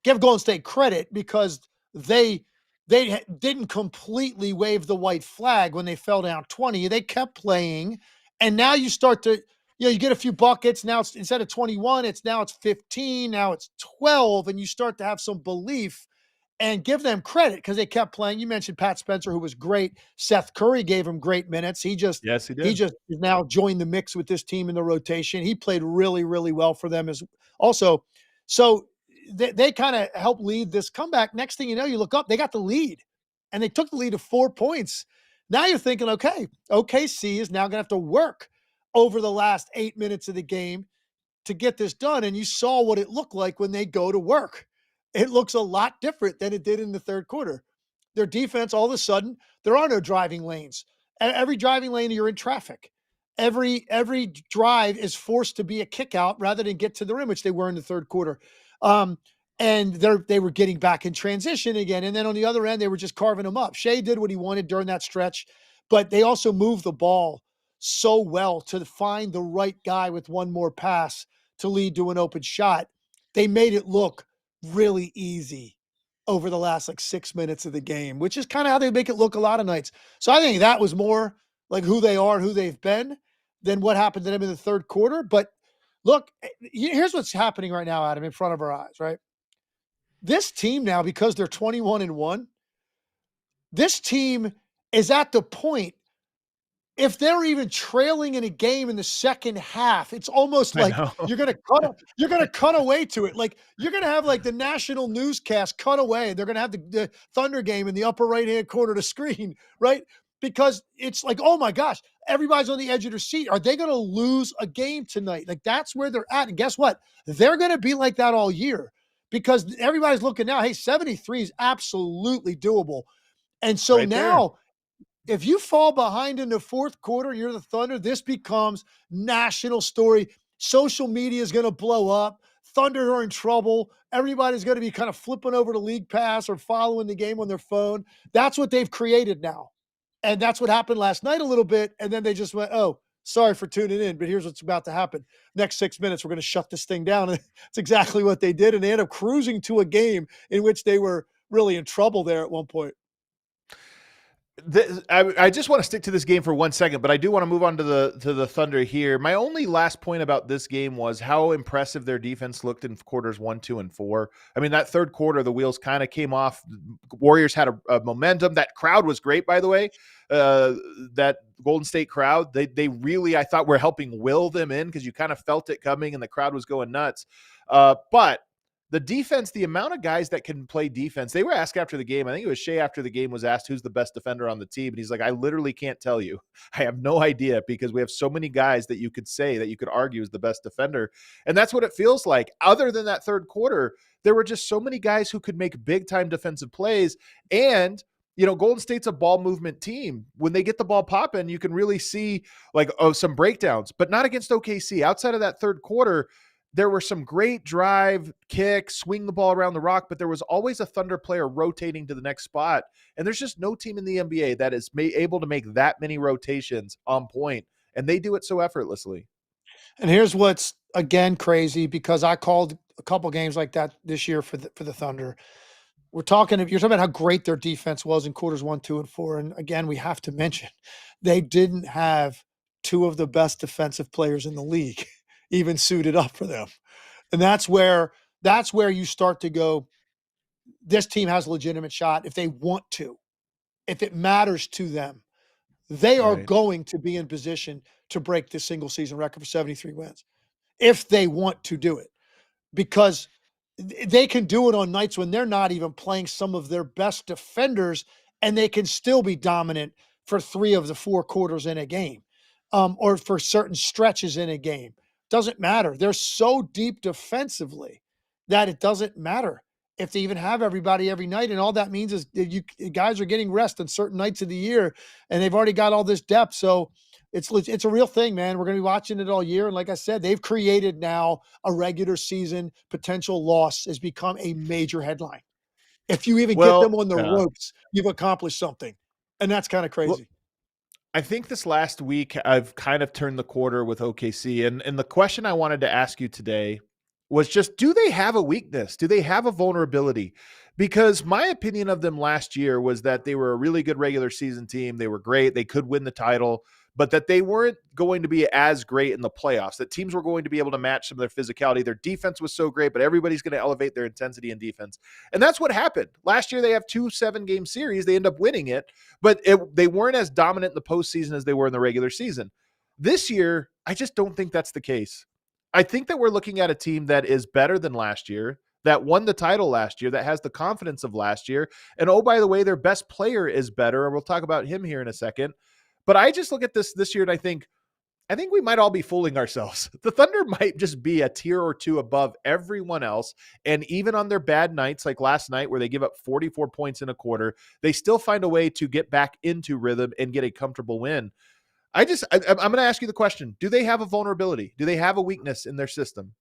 S2: give Golden State credit because they didn't completely wave the white flag when they fell down 20. They kept playing, and now you start to, you get a few buckets. Now it's instead of 21, it's 15. Now it's 12, and you start to have some belief. And give them credit because they kept playing. You mentioned Pat Spencer, who was great. Seth Curry gave him great minutes. Yes, he did. He just is now joined the mix with this team in the rotation. He played really, really well for them as also. So they kind of helped lead this comeback. Next thing you know, you look up, they got the lead. and they took the lead to 4 points. Now you're thinking, okay, OKC is now going to have to work over the last 8 minutes of the game to get this done. And you saw what it looked like when they go to work. It looks a lot different than it did in the third quarter. Their defense, all of a sudden, there are no driving lanes. Every driving lane, you're in traffic. Every drive is forced to be a kick out rather than get to the rim, which they were in the third quarter. And they were getting back in transition again. And then on the other end, they were just carving them up. Shai did what he wanted during that stretch, but they also moved the ball so well to find the right guy with one more pass to lead to an open shot. They made it look really easy over the last 6 minutes of the game, which is kind of how they make it look a lot of nights. So I think that was more like who they are and who they've been than what happened to them in the third quarter. But look, here's what's happening right now, Adam, in front of our eyes, right? This team now, because they're 21-1, this team is at the point, if they're even trailing in a game in the second half, it's almost like you're gonna cut away to it. Like you're gonna have like the national newscast cut away. They're gonna have the Thunder game in the upper right-hand corner of the screen, right? Because it's like, oh my gosh, everybody's on the edge of their seat. Are they gonna lose a game tonight? Like that's where they're at. And guess what? They're gonna be like that all year because everybody's looking now. Hey, 73 is absolutely doable. And so
S1: Right
S2: now.
S1: there.
S2: If you fall behind in the fourth quarter and you're the Thunder, this becomes national story. Social media is going to blow up. Thunder are in trouble. Everybody's going to be kind of flipping over to League Pass or following the game on their phone. That's what they've created now. And that's what happened last night a little bit. And then they just went, oh, sorry for tuning in, but here's what's about to happen. Next 6 minutes, we're going to shut this thing down. And it's exactly what they did. And they ended up cruising to a game in which they were really in trouble there at one point.
S1: I just want to stick to this game for 1 second, but I do want to move on to the Thunder here. My only last point about this game was how impressive their defense looked in quarters 1, 2, and 4. I mean, that third quarter, the wheels kind of came off. Warriors had a momentum. That crowd was great, by the way. That Golden State crowd, they really, I thought, were helping will them in because you kind of felt it coming and the crowd was going nuts. But the defense, the amount of guys that can play defense, they were asked after the game. I think it was Shai after the game was asked who's the best defender on the team. And he's like, I literally can't tell you. I have no idea because we have so many guys that you could say that you could argue is the best defender. And that's what it feels like. Other than that third quarter, there were just so many guys who could make big time defensive plays. And Golden State's a ball movement team. When they get the ball popping, you can really see some breakdowns, but not against OKC. Outside of that third quarter, there were some great drive, kick, swing the ball around the rock, but there was always a Thunder player rotating to the next spot. And there's just no team in the NBA that is able to make that many rotations on point. And they do it so effortlessly.
S2: And here's what's, again, crazy, because I called a couple games like that this year for the Thunder. You're talking about how great their defense was in quarters 1, 2, and 4. And again, we have to mention, they didn't have two of the best defensive players in the league even suited up for them. And that's where you start to go, this team has a legitimate shot if they want to. If it matters to them, they are going to be in position to break the single season record for 73 wins if they want to do it, because they can do it on nights when they're not even playing some of their best defenders, and they can still be dominant for 3 of the 4 quarters in a game, or for certain stretches in a game. Doesn't matter. They're so deep defensively that it doesn't matter if they even have everybody every night. And all that means is that you guys are getting rest on certain nights of the year, and they've already got all this depth. So it's a real thing, man. We're going to be watching it all year. And like I said, they've created now a regular season potential loss has become a major headline. If you even get them on the ropes, you've accomplished something. And that's kind of crazy.
S1: Well, I think this last week I've kind of turned the quarter with OKC. And the question I wanted to ask you today was just, do they have a weakness? Do they have a vulnerability? Because my opinion of them last year was that they were a really good regular season team. They were great. They could win the title, but that they weren't going to be as great in the playoffs, that teams were going to be able to match some of their physicality. Their defense was so great, but everybody's going to elevate their intensity and defense. And that's what happened. Last year, they have 2 7-game series. They end up winning it, but they weren't as dominant in the postseason as they were in the regular season. This year, I just don't think that's the case. I think that we're looking at a team that is better than last year. that won the title last year, that has the confidence of last year. And oh, by the way, their best player is better. And we'll talk about him here in a second. But I just look at this year and I think we might all be fooling ourselves. The Thunder might just be a tier or two above everyone else. And even on their bad nights, like last night where they give up 44 points in a quarter, they still find a way to get back into rhythm and get a comfortable win. I'm going to ask you the question. Do they have a vulnerability? Do they have a weakness in their system?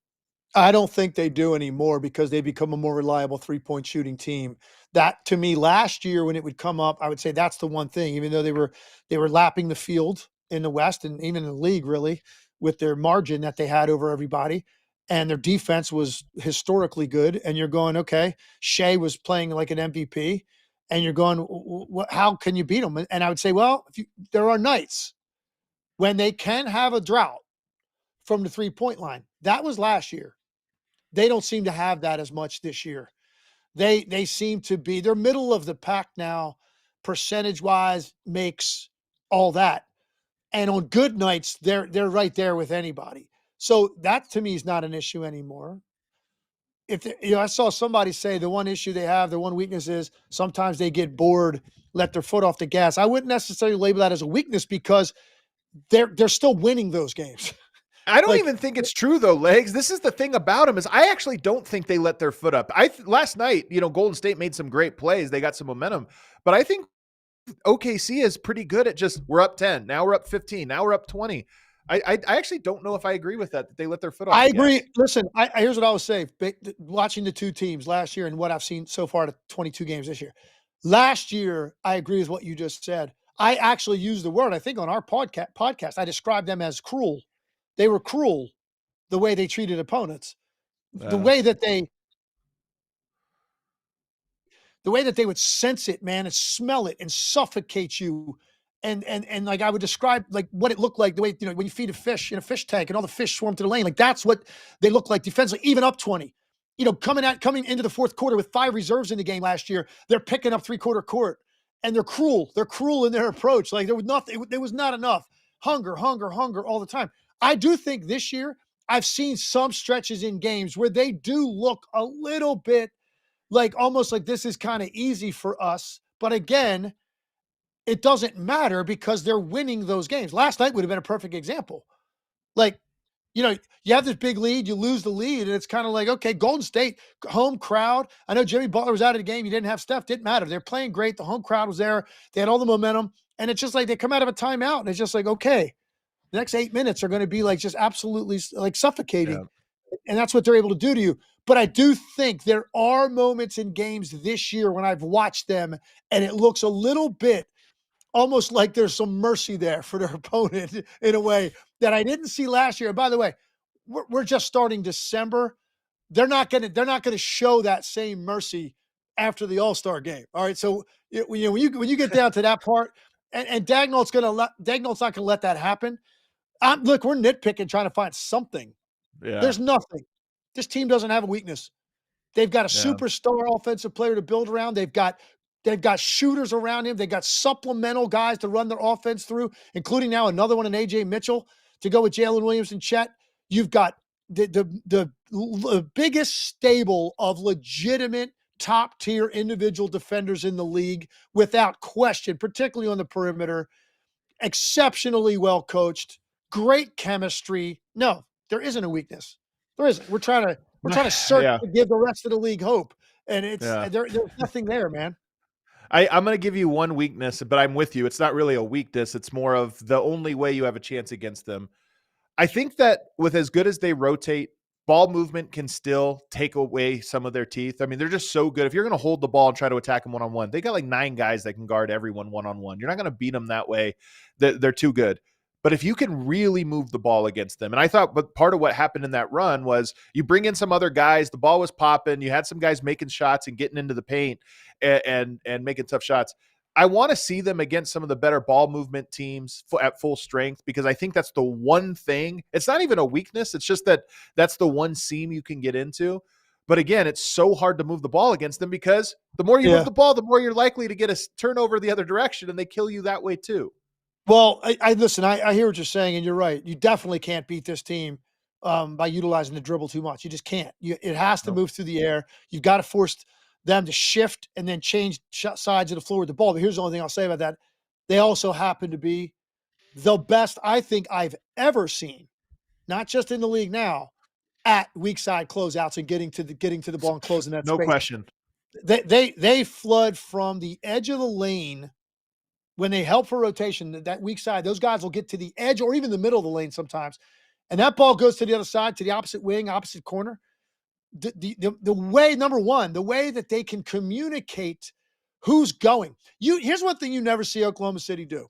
S2: I don't think they do anymore because they become a more reliable three-point shooting team. That, to me, last year when it would come up, I would say that's the one thing, even though they were lapping the field in the West and even in the league, really, with their margin that they had over everybody. And their defense was historically good. And you're going, okay, Shai was playing like an MVP. And you're going, how can you beat them? And I would say, well, there are nights when they can have a drought from the three-point line. That was last year. They don't seem to have that as much this year. They seem to be, they're middle of the pack now, percentage-wise, makes all that. And on good nights, they're right there with anybody. So that to me is not an issue anymore. I saw somebody say the one issue they have, their one weakness is sometimes they get bored, let their foot off the gas. I wouldn't necessarily label that as a weakness because they're still winning those games.
S1: I don't even think it's true though, Legs. This is the thing about them is I actually don't think they let their foot up. Last night, Golden State made some great plays. They got some momentum, but I think OKC is pretty good at just, we're up 10. Now we're up 15. Now we're up 20. I actually don't know if I agree with that they let their foot off.
S2: I agree. Listen, here's what I will say. Watching the two teams last year and what I've seen so far to 22 games this year. Last year, I agree with what you just said. I actually used the word, I think on our podcast, I described them as cruel. They were cruel the way they treated opponents. The way that they would sense it, man, and smell it and suffocate you. And like I would describe like what it looked like, the way, when you feed a fish in a fish tank and all the fish swarm to the lane, like that's what they look like defensively, even up 20. Coming into the fourth quarter with 5 reserves in the game last year, they're picking up three-quarter court and they're cruel. They're cruel in their approach. Like there was not enough hunger all the time. I do think this year I've seen some stretches in games where they do look a little bit like almost like this is kind of easy for us. But again, it doesn't matter because they're winning those games. Last night would have been a perfect example. Like, you have this big lead, you lose the lead, and it's kind of like, okay, Golden State, home crowd. I know Jimmy Butler was out of the game. You didn't have Steph. Didn't matter. They're playing great. The home crowd was there. They had all the momentum. And it's just like they come out of a timeout, and it's just like, okay, the next 8 minutes are going to be like just absolutely like suffocating. Yeah. And that's what they're able to do to you. But I do think there are moments in games this year when I've watched them, and it looks a little bit almost like there's some mercy there for their opponent in a way that I didn't see last year. And by the way, we're just starting December. They're not going to show that same mercy after the All-Star game. All right. So when you get down to that part, and Dagnall's not going to let that happen. Look, we're nitpicking trying to find something. Yeah. There's nothing. This team doesn't have a weakness. They've got a superstar offensive player to build around. They've got shooters around him. They've got supplemental guys to run their offense through, including now another one in A.J. Mitchell to go with Jalen Williams and Chet. You've got the biggest stable of legitimate top-tier individual defenders in the league without question, particularly on the perimeter. Exceptionally well coached, great chemistry. No, there isn't a weakness. There isn't. We're trying to search to give the rest of the league hope, and there's nothing there, man.
S1: I'm going to give you one weakness, but I'm with you. It's not really a weakness. It's more of the only way you have a chance against them. I think that with as good as they rotate, ball movement can still take away some of their teeth. I mean, they're just so good. If you're going to hold the ball and try to attack them one-on-one, they got like 9 guys that can guard everyone one-on-one. You're not going to beat them that way. They're too good. But if you can really move the ball against them, and I thought, but part of what happened in that run was you bring in some other guys, the ball was popping, you had some guys making shots and getting into the paint and making tough shots. I want to see them against some of the better ball movement teams at full strength, because I think that's the one thing. It's not even a weakness. It's just that's the one seam you can get into. But again, it's so hard to move the ball against them because the more you move the ball, the more you're likely to get a turnover the other direction, and they kill you that way too.
S2: Well, I listen, I hear what you're saying, and you're right. You definitely can't beat this team by utilizing the dribble too much. You just can't. It has to move through the air. You've got to force them to shift and then change sides of the floor with the ball. But here's the only thing I'll say about that. They also happen to be the best I think I've ever seen, not just in the league now, at weak side closeouts and getting to the ball and closing that
S1: No
S2: space.
S1: question.
S2: They flood from the edge of the lane when they help for rotation, that weak side. Those guys will get to the edge or even the middle of the lane sometimes. And that ball goes to the other side, to the opposite wing, opposite corner. The way, number one, the way that they can communicate who's going. Here's one thing you never see Oklahoma City do,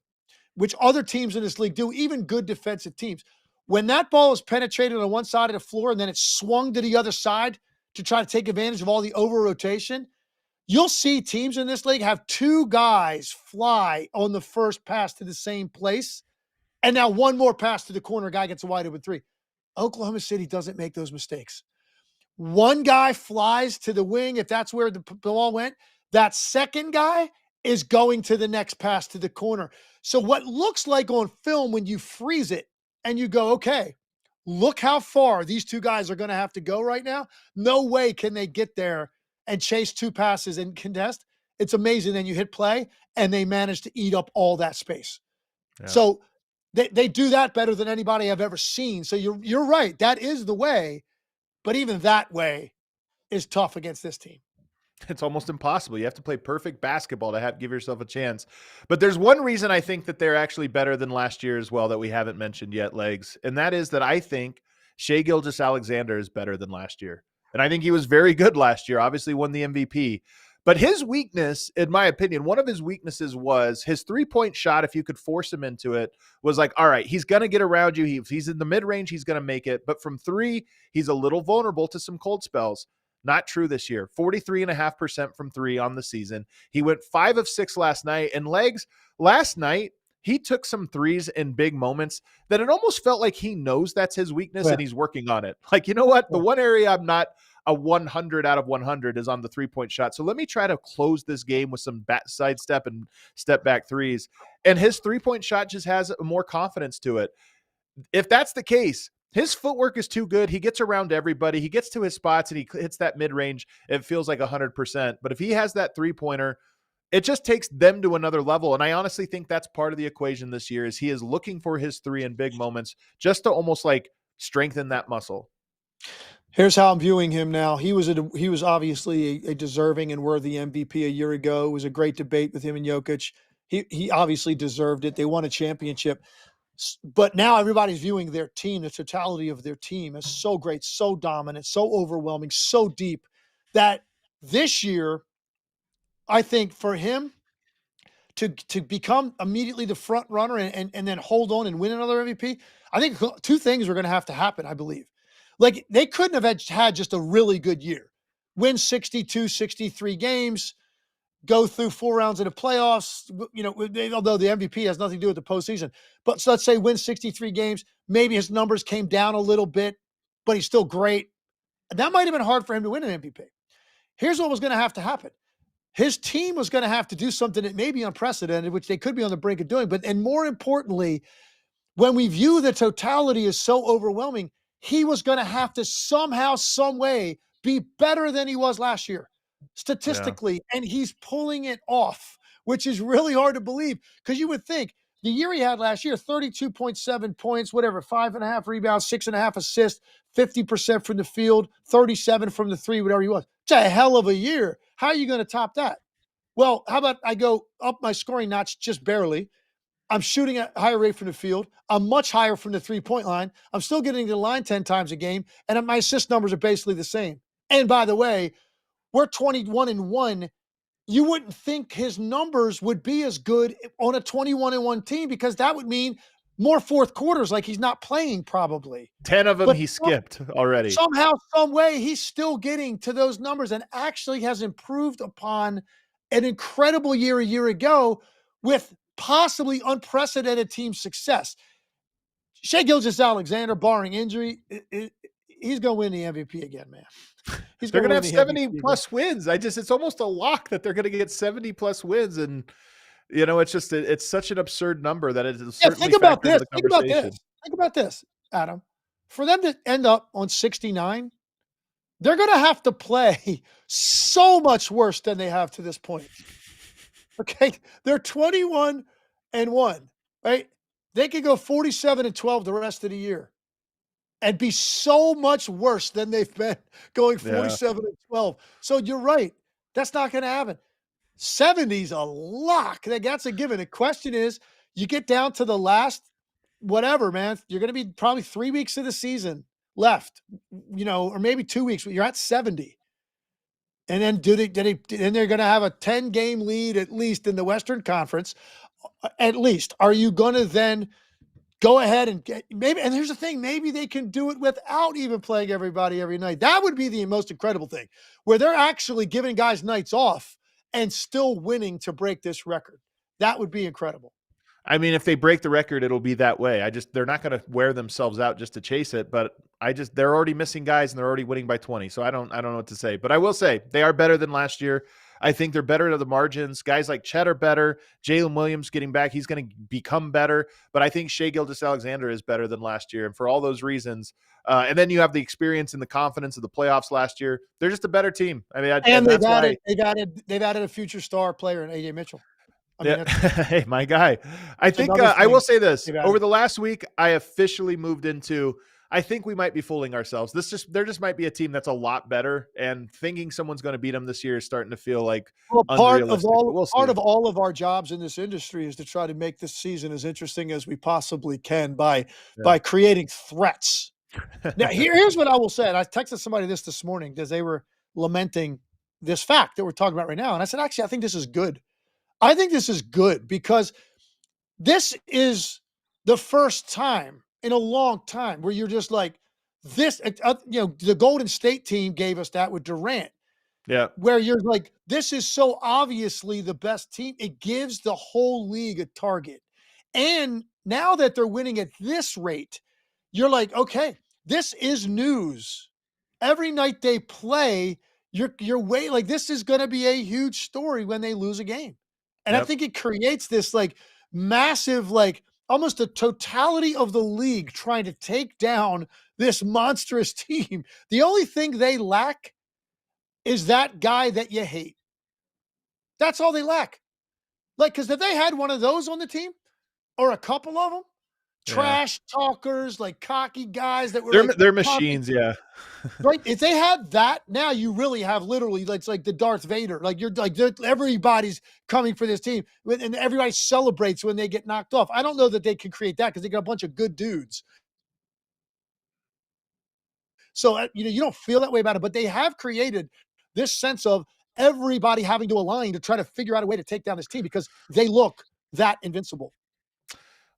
S2: which other teams in this league do, even good defensive teams. When that ball is penetrated on one side of the floor and then it's swung to the other side to try to take advantage of all the over rotation, you'll see teams in this league have two guys fly on the first pass to the same place, and now one more pass to the corner, guy gets a wide open three. Oklahoma City doesn't make those mistakes. One guy flies to the wing, if that's where the ball went. That second guy is going to the next pass to the corner. So what looks like on film when you freeze it and you go, okay, look how far these two guys are going to have to go right now. No way can they get there and chase two passes and contest. It's amazing. Then you hit play and they manage to eat up all that space. Yeah. So they do that better than anybody I've ever seen. So you're right. That is the way. But even that way is tough against this team.
S1: It's almost impossible. You have to play perfect basketball to give yourself a chance. But there's one reason I think that they're actually better than last year as well that we haven't mentioned yet, Legs. And that is that I think Shai Gilgeous-Alexander is better than last year. And I think he was very good last year, obviously won the MVP. But his weakness, in my opinion, one of his weaknesses was his three-point shot. If you could force him into it, was like, all right, he's going to get around you. If he's in the mid-range, he's going to make it. But from three, he's a little vulnerable to some cold spells. Not true this year. 43.5% from three on the season. He went 5 of 6 last night. And Legs, last night, he took some threes in big moments that it almost felt like he knows that's his weakness and he's working on it. Like, you know what? The one area I'm not a 100 out of 100 is on the three-point shot. So let me try to close this game with some sidestep and step back threes. And his three-point shot just has more confidence to it. If that's the case, his footwork is too good. He gets around everybody. He gets to his spots and he hits that mid-range. It feels like 100%. But if he has that three-pointer, it just takes them to another level. And I honestly think that's part of the equation this year is he is looking for his three in big moments just to almost like strengthen that muscle.
S2: Here's how I'm viewing him now. He was obviously a deserving and worthy MVP a year ago. It was a great debate with him and Jokic. He obviously deserved it. They won a championship. But now everybody's viewing their team, the totality of their team, as so great, so dominant, so overwhelming, so deep, that this year, I think for him to become immediately the front runner and then hold on and win another MVP, I think two things are going to have to happen, I believe. Like, they couldn't have had just a really good year. Win 62, 63 games, go through 4 rounds of the playoffs, although the MVP has nothing to do with the postseason. But so let's say win 63 games. Maybe his numbers came down a little bit, but he's still great. That might have been hard for him to win an MVP. Here's what was going to have to happen. His team was going to have to do something that may be unprecedented, which they could be on the brink of doing. And more importantly, when we view the totality as so overwhelming, he was going to have to somehow, some way be better than he was last year statistically. Yeah. And he's pulling it off, which is really hard to believe because you would think the year he had last year, 32.7 points, whatever, 5.5 rebounds, 6.5 assists, 50% from the field, 37 from the three, whatever he was. It's a hell of a year. How are you going to top that? Well, how about I go up my scoring notch just barely? I'm shooting at a higher rate from the field. I'm much higher from the three-point line. I'm still getting to the line 10 times a game, and my assist numbers are basically the same. And by the way, we're 21-1. You wouldn't think his numbers would be as good on a 21-1 team because that would mean more fourth quarters like he's not playing probably.
S1: 10 of them he skipped already.
S2: Somehow, some way, he's still getting to those numbers and actually has improved upon an incredible year a year ago with possibly unprecedented team success. Shai Gilgeous-Alexander, barring injury, he's going to win the MVP again, man.
S1: They're going to have 70-plus wins. It's almost a lock that they're going to get 70-plus wins. And, it's such an absurd number that it's certainly
S2: think about this. Think about this, Adam. for them to end up on 69, they're going to have to play so much worse than they have to this point. Okay, they're 21-1, right? They could go 47-12 the rest of the year and be so much worse than they've been going 47-12. So you're right. That's not going to happen. 70's a lock. That's a given. The question is, you get down to the last whatever, man. You're going to be probably 3 weeks of the season left, or maybe 2 weeks, but you're at 70. And then then they're going to have a 10-game lead at least in the Western Conference. At least. Are you going to then go ahead and maybe, and here's the thing, maybe they can do it without even playing everybody every night. That would be the most incredible thing, where they're actually giving guys nights off and still winning to break this record. That would be incredible.
S1: I mean, if they break the record, it'll be that way. They're not going to wear themselves out just to chase it, but they're already missing guys and they're already winning by 20. So I don't know what to say, but I will say they are better than last year. I think they're better to the margins. Guys like Chet are better. Jalen Williams getting back, he's going to become better, but I think Shai Gilgeous-Alexander is better than last year. And for all those reasons, and then you have the experience and the confidence of the playoffs last year. They're just a better team. I mean,
S2: they've added a future star player in AJ Mitchell.
S1: Hey, my guy. I think I will say this. Over the last week, I officially moved into, I think we might be fooling ourselves. There just might be a team that's a lot better, and thinking someone's going to beat them this year is starting to feel like unrealistic.
S2: Part of all of our jobs in this industry is to try to make this season as interesting as we possibly can by creating threats. Now, here's what I will say. And I texted somebody this morning because they were lamenting this fact that we're talking about right now. And I said, actually, I think this is good. I think this is good because this is the first time in a long time where you're just like this, the Golden State team gave us that with Durant.
S1: Yeah.
S2: Where you're like, this is so obviously the best team. It gives the whole league a target. And now that they're winning at this rate, you're like, okay, this is news. Every night they play, you're way like, this is going to be a huge story when they lose a game. And I think it creates this like massive, like almost a totality of the league trying to take down this monstrous team. The only thing they lack is that guy that you hate. That's all they lack. Like, because if they had one of those on the team or a couple of them, trash talkers, like cocky guys that were
S1: they're machines,
S2: right? If they had that, now you really have literally, it's like the Darth Vader. Like you're like everybody's coming for this team, and everybody celebrates when they get knocked off. I don't know that they can create that because they got a bunch of good dudes. So you don't feel that way about it, but they have created this sense of everybody having to align to try to figure out a way to take down this team because they look that invincible.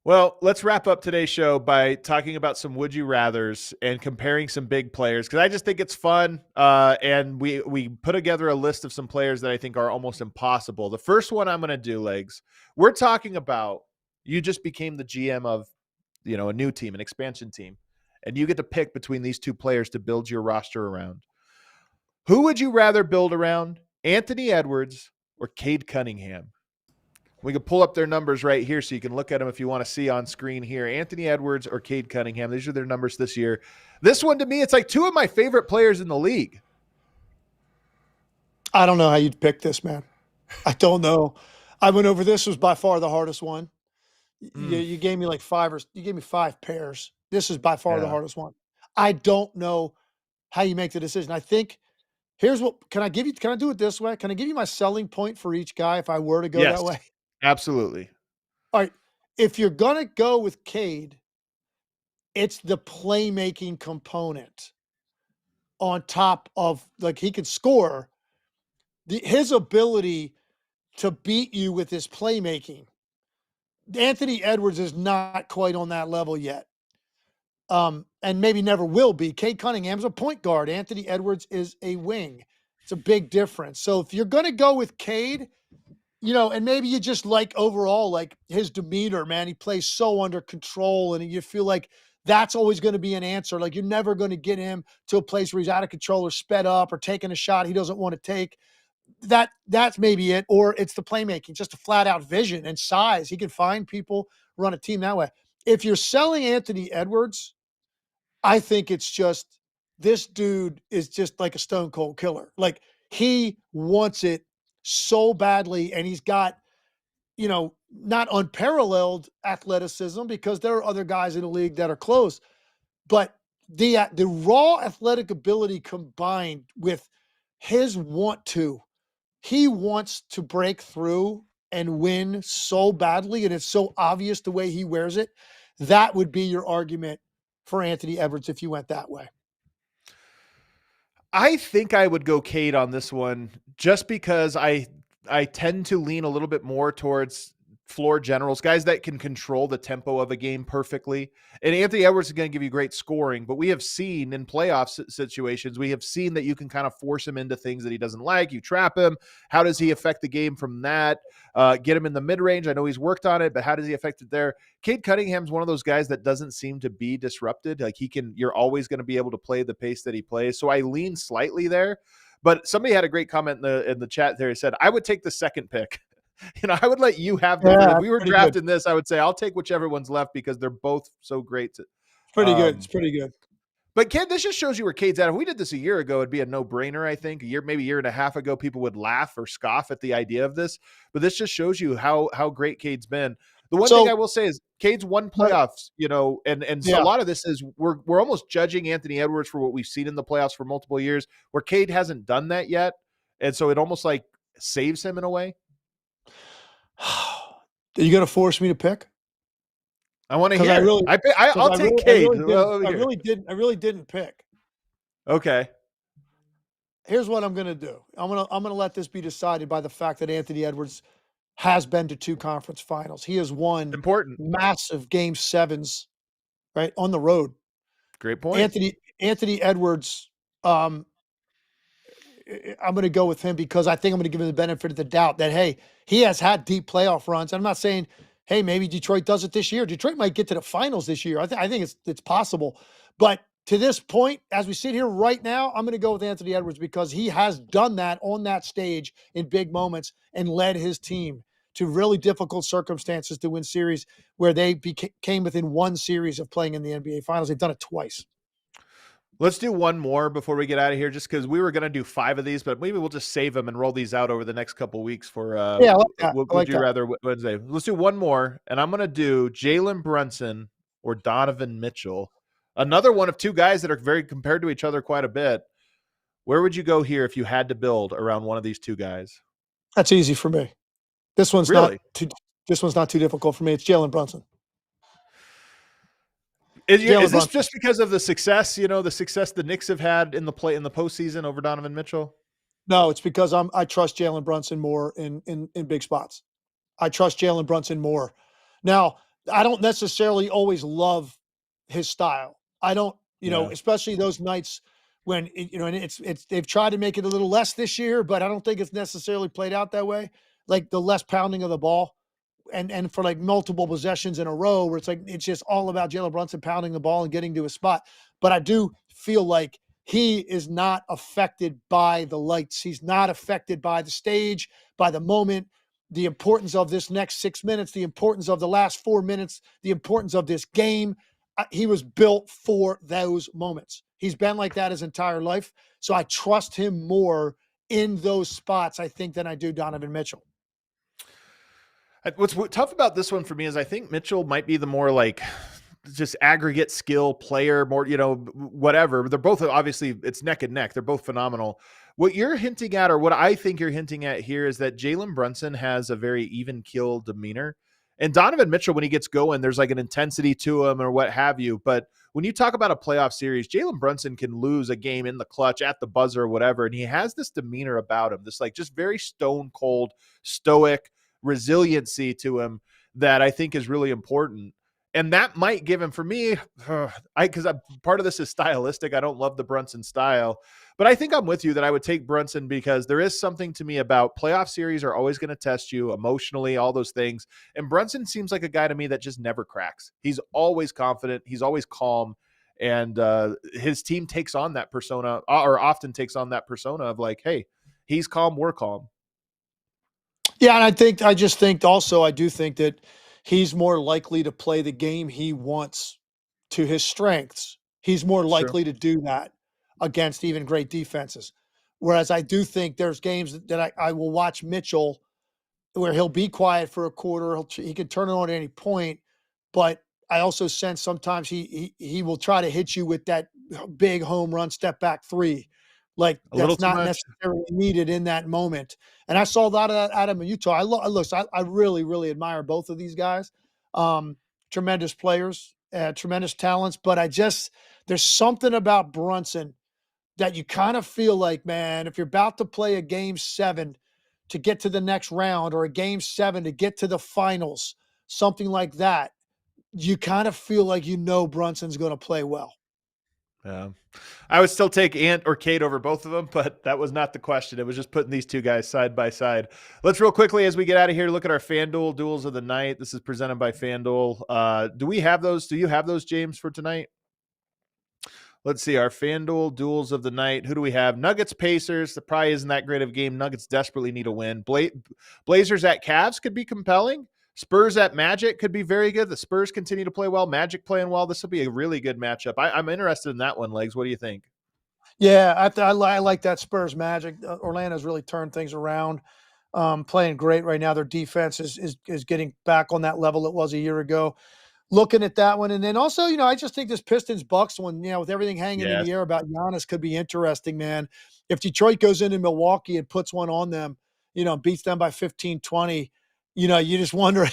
S1: Well, let's wrap up today's show by talking about some would you rathers and comparing some big players because I just think it's fun. And we put together a list of some players that I think are almost impossible. The first one I'm going to do, Legs, we're talking about you just became the GM of a new team, an expansion team, and you get to pick between these two players to build your roster around. Who would you rather build around, Anthony Edwards or Cade Cunningham? We can pull up their numbers right here so you can look at them if you want to see on screen here. Anthony Edwards or Cade Cunningham. These are their numbers this year. This one, to me, it's like two of my favorite players in the league.
S2: I don't know how you'd pick this, man. I don't know. I went over this. Was by far the hardest one. You gave me you gave me 5 pairs. This is by far the hardest one. I don't know how you make the decision. I think can I do it this way? Can I give you my selling point for each guy if I were to go that way?
S1: Absolutely.
S2: All right. If you're going to go with Cade, it's the playmaking component on top of, like, he can score. His ability to beat you with his playmaking. Anthony Edwards is not quite on that level yet. And maybe never will be. Cade Cunningham's a point guard. Anthony Edwards is a wing. It's a big difference. So if you're going to go with Cade, and maybe you just like overall, like his demeanor, man, he plays so under control and you feel like that's always going to be an answer. Like you're never going to get him to a place where he's out of control or sped up or taking a shot he doesn't want to take. That's maybe it. Or it's the playmaking, just a flat out vision and size. He can find people, run a team that way. If you're selling Anthony Edwards, I think it's just this dude is just like a stone cold killer. Like he wants it so badly, and he's got, not unparalleled athleticism because there are other guys in the league that are close, but the raw athletic ability combined with his he wants to break through and win so badly, and it's so obvious the way he wears it. That would be your argument for Anthony Edwards if you went that way.
S1: I think I would go Cade on this one just because I tend to lean a little bit more towards floor generals, guys that can control the tempo of a game perfectly. And Anthony Edwards is going to give you great scoring, but we have seen in playoff situations, we have seen that you can kind of force him into things that he doesn't like. You trap him. How does he affect the game from that? Get him in the mid-range. I know he's worked on it, but how does he affect it there? Cade Cunningham's one of those guys that doesn't seem to be disrupted. Like you're always going to be able to play the pace that he plays. So I lean slightly there, but somebody had a great comment in the chat there. He said, I would take the second pick. I would let you have them. If we were drafting this, I would say I'll take whichever one's left because they're both so great.
S2: It's pretty good. It's pretty good.
S1: But Cade, this just shows you where Cade's at. If we did this a year ago, it'd be a no-brainer, I think. Maybe a year and a half ago, people would laugh or scoff at the idea of this. But this just shows you how great Cade's been. The one thing I will say is Cade's won playoffs, so a lot of this is we're almost judging Anthony Edwards for what we've seen in the playoffs for multiple years, where Cade hasn't done that yet. And so it almost like saves him in a way.
S2: Are you going to force me to pick?
S1: I want to hear. I'll take Cade.
S2: I really didn't pick.
S1: Okay.
S2: Here's what I'm going to do. I'm going to let this be decided by the fact that Anthony Edwards has been to 2 conference finals. He has won massive game 7s, right, on the road.
S1: Great point.
S2: Anthony Edwards, I'm going to go with him because I think I'm going to give him the benefit of the doubt that, hey, he has had deep playoff runs. I'm not saying, hey, maybe Detroit does it this year. Detroit might get to the finals this year. I think it's possible. But to this point, as we sit here right now, I'm going to go with Anthony Edwards because he has done that on that stage in big moments and led his team to really difficult circumstances to win series where they came within 1 series of playing in the NBA Finals. They've done it twice.
S1: Let's do one more before we get out of here, just because we were going to do 5 of these, but maybe we'll just save them and roll these out over the next couple of weeks for would you rather Wednesday. Let's do one more, and I'm going to do Jalen Brunson or Donovan Mitchell. Another one of 2 guys that are very compared to each other quite a bit. Where would you go here if you had to build around one of these 2 guys?
S2: That's easy for me. This one's not too difficult for me. It's Jalen Brunson.
S1: Is this just because of the success, the success the Knicks have had in the postseason over Donovan Mitchell?
S2: No, it's because I trust Jalen Brunson more in big spots. I trust Jalen Brunson more. Now, I don't necessarily always love his style. I don't, especially those nights when and they've tried to make it a little less this year, but I don't think it's necessarily played out that way. Like the less pounding of the ball. And for like multiple possessions in a row where it's just all about Jalen Brunson pounding the ball and getting to a spot. But I do feel like he is not affected by the lights. He's not affected by the stage, by the moment, the importance of this next 6 minutes, the importance of the last 4 minutes, the importance of this game. He was built for those moments. He's been like that his entire life. So I trust him more in those spots, I think, than I do Donovan Mitchell.
S1: What's tough about this one for me is I think Mitchell might be the more like just aggregate skill player, more, whatever. They're both obviously it's neck and neck. They're both phenomenal. What you're hinting at, or what I think you're hinting at here, is that Jalen Brunson has a very even keel demeanor. And Donovan Mitchell, when he gets going, there's like an intensity to him or what have you. But when you talk about a playoff series, Jalen Brunson can lose a game in the clutch at the buzzer or whatever. And he has this demeanor about him, this like just very stone cold, stoic resiliency to him that I think is really important. And that might give him, for me, because part of this is stylistic. I don't love the Brunson style, but I think I'm with you that I would take Brunson because there is something to me about playoff series are always going to test you emotionally, all those things. And Brunson seems like a guy to me that just never cracks. He's always confident. He's always calm. And his team takes on that persona, or often takes on that persona of like, hey, he's calm, we're calm.
S2: Yeah, and I do think that he's more likely to play the game he wants to his strengths. he's more
S1: Sure.
S2: likely to do that against even great defenses. Whereas I do think there's games that I will watch Mitchell where he'll be quiet for a quarter. He can turn it on at any point, but I also sense sometimes he will try to hit you with that big home run step back three. Like
S1: A little
S2: that's
S1: too
S2: not
S1: much.
S2: necessarily needed in that moment. And I saw a lot of that out of him in Utah. I really, really admire both of these guys. Tremendous players, tremendous talents, but there's something about Brunson that you kind of feel like, man, if you're about to play a game 7 to get to the next round or a game 7 to get to the finals, something like that, you kind of feel like Brunson's going to play well.
S1: Yeah. I would still take Ant or Cade over both of them, but that was not the question. It was just putting these two guys side by side. Let's real quickly, as we get out of here, look at our FanDuel duels of the night. This is presented by FanDuel. Do we have those? Do you have those, James, for tonight? Let's see, our FanDuel duels of the night. Who do we have? Nuggets, Pacers. The probably isn't that great of a game. Nuggets desperately need a win. Blazers at Cavs could be compelling. Spurs at Magic could be very good. The Spurs continue to play well. Magic playing well. This will be a really good matchup. I'm interested in that one, Legs. What do you think?
S2: Yeah, I like that Spurs Magic. Orlando's really turned things around, playing great right now. Their defense is getting back on that level it was a year ago. Looking at that one. And then also, I just think this Pistons Bucks one, with everything hanging in the air about Giannis could be interesting, man. If Detroit goes into Milwaukee and puts one on them, beats them by 15, 20, you just wonder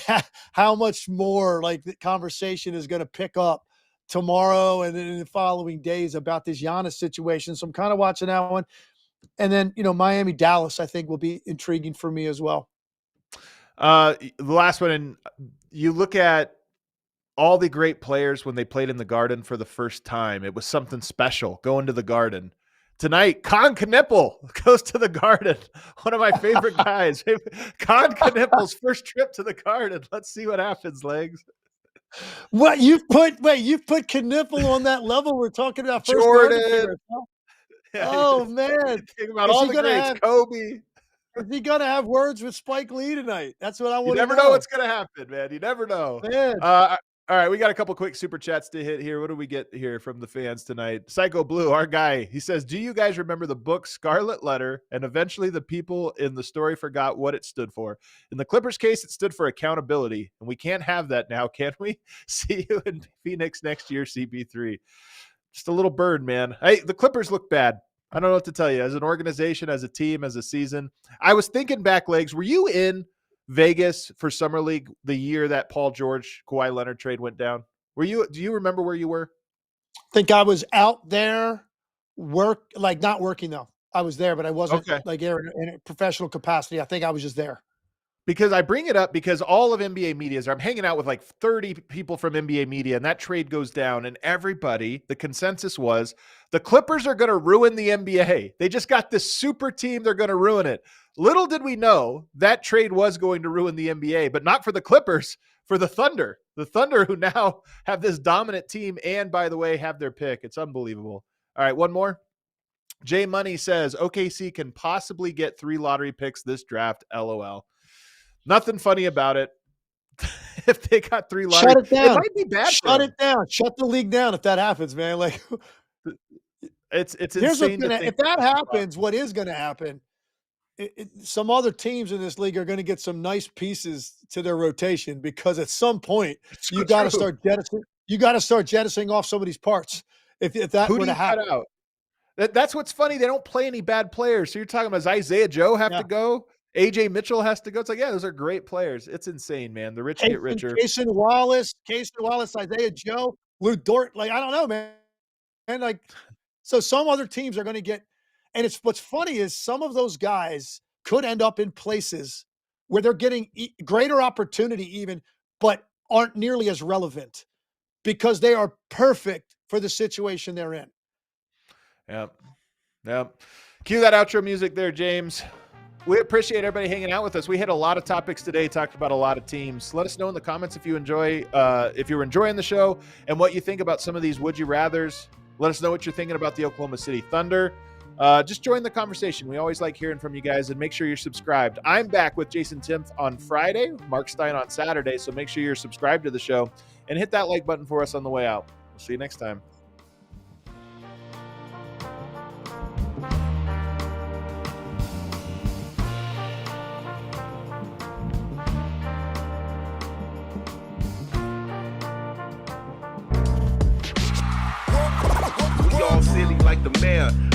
S2: how much more like the conversation is going to pick up tomorrow and then in the following days about this Giannis situation. So I'm kind of watching that one. And then, Miami, Dallas, I think will be intriguing for me as well.
S1: The last one, and you look at all the great players when they played in the Garden for the first time. It was something special going to the Garden. Tonight, Con Knippel goes to the Garden. One of my favorite guys. Con Knippel's first trip to the Garden. Let's see what happens, Legs.
S2: What you've put Knippel on that level we're talking about first
S1: Jordan.
S2: Yeah, oh man.
S1: Think about all the greats. Kobe.
S2: Is he gonna have words with Spike Lee tonight? That's what I want to know.
S1: You never know what's gonna happen, man. You never know.
S2: Man.
S1: All right, we got a couple quick super chats to hit here. What do we get here from the fans tonight? Psycho Blue, our guy, he says, do you guys remember the book Scarlet Letter? And eventually the people in the story forgot what it stood for. In the Clippers case, it stood for accountability. And we can't have that now, can we? See you in Phoenix next year, CP3. Just a little bird, man. Hey, the Clippers look bad. I don't know what to tell you. As an organization, as a team, as a season. I was thinking back, Legs, were you in Vegas for Summer League the year that Paul George, Kawhi Leonard trade went down? Do you remember where you were?
S2: I think I was out there not working though. I was there, but I wasn't like in a professional capacity. I think I was just there.
S1: Because I bring it up because all of NBA media I'm hanging out with like 30 people from NBA media, and that trade goes down, and everybody, the consensus was the Clippers are going to ruin the NBA. They just got this super team. They're going to ruin it. Little did we know that trade was going to ruin the NBA, but not for the Clippers, for the Thunder. The Thunder, who now have this dominant team and, by the way, have their pick. It's unbelievable. All right, one more. Jay Money says OKC can possibly get 3 lottery picks this draft. LOL. Nothing funny about it. If they got 3 lottery,
S2: shut it down.
S1: It might be bad.
S2: Shut it down. Shut the league down if that happens, man. Like
S1: it's insane.
S2: If that happens, what is going to happen? Some other teams in this league are going to get some nice pieces to their rotation because at some point you got to start jettisoning. You got to start jettisoning off some of these parts. If that were to happen.
S1: Out? That's what's funny. They don't play any bad players. So you're talking about, does Isaiah Joe have to go? AJ Mitchell has to go. It's like, yeah, those are great players. It's insane, man. The rich get richer.
S2: Casey Wallace, Isaiah Joe, Lou Dort. Like, I don't know, man. And like, so some other teams are going to get, and what's funny is some of those guys could end up in places where they're getting greater opportunity even, but aren't nearly as relevant because they are perfect for the situation they're in.
S1: Yep. Cue that outro music there, James. We appreciate everybody hanging out with us. We hit a lot of topics today, talked about a lot of teams. Let us know in the comments if you're enjoying the show and what you think about some of these would you rathers. Let us know what you're thinking about the Oklahoma City Thunder. Just join the conversation. We always like hearing from you guys, and make sure you're subscribed. I'm back with Jason Timpf on Friday, Mark Stein on Saturday, so make sure you're subscribed to the show and hit that like button for us on the way out. We'll see you next time.
S4: like the mayor.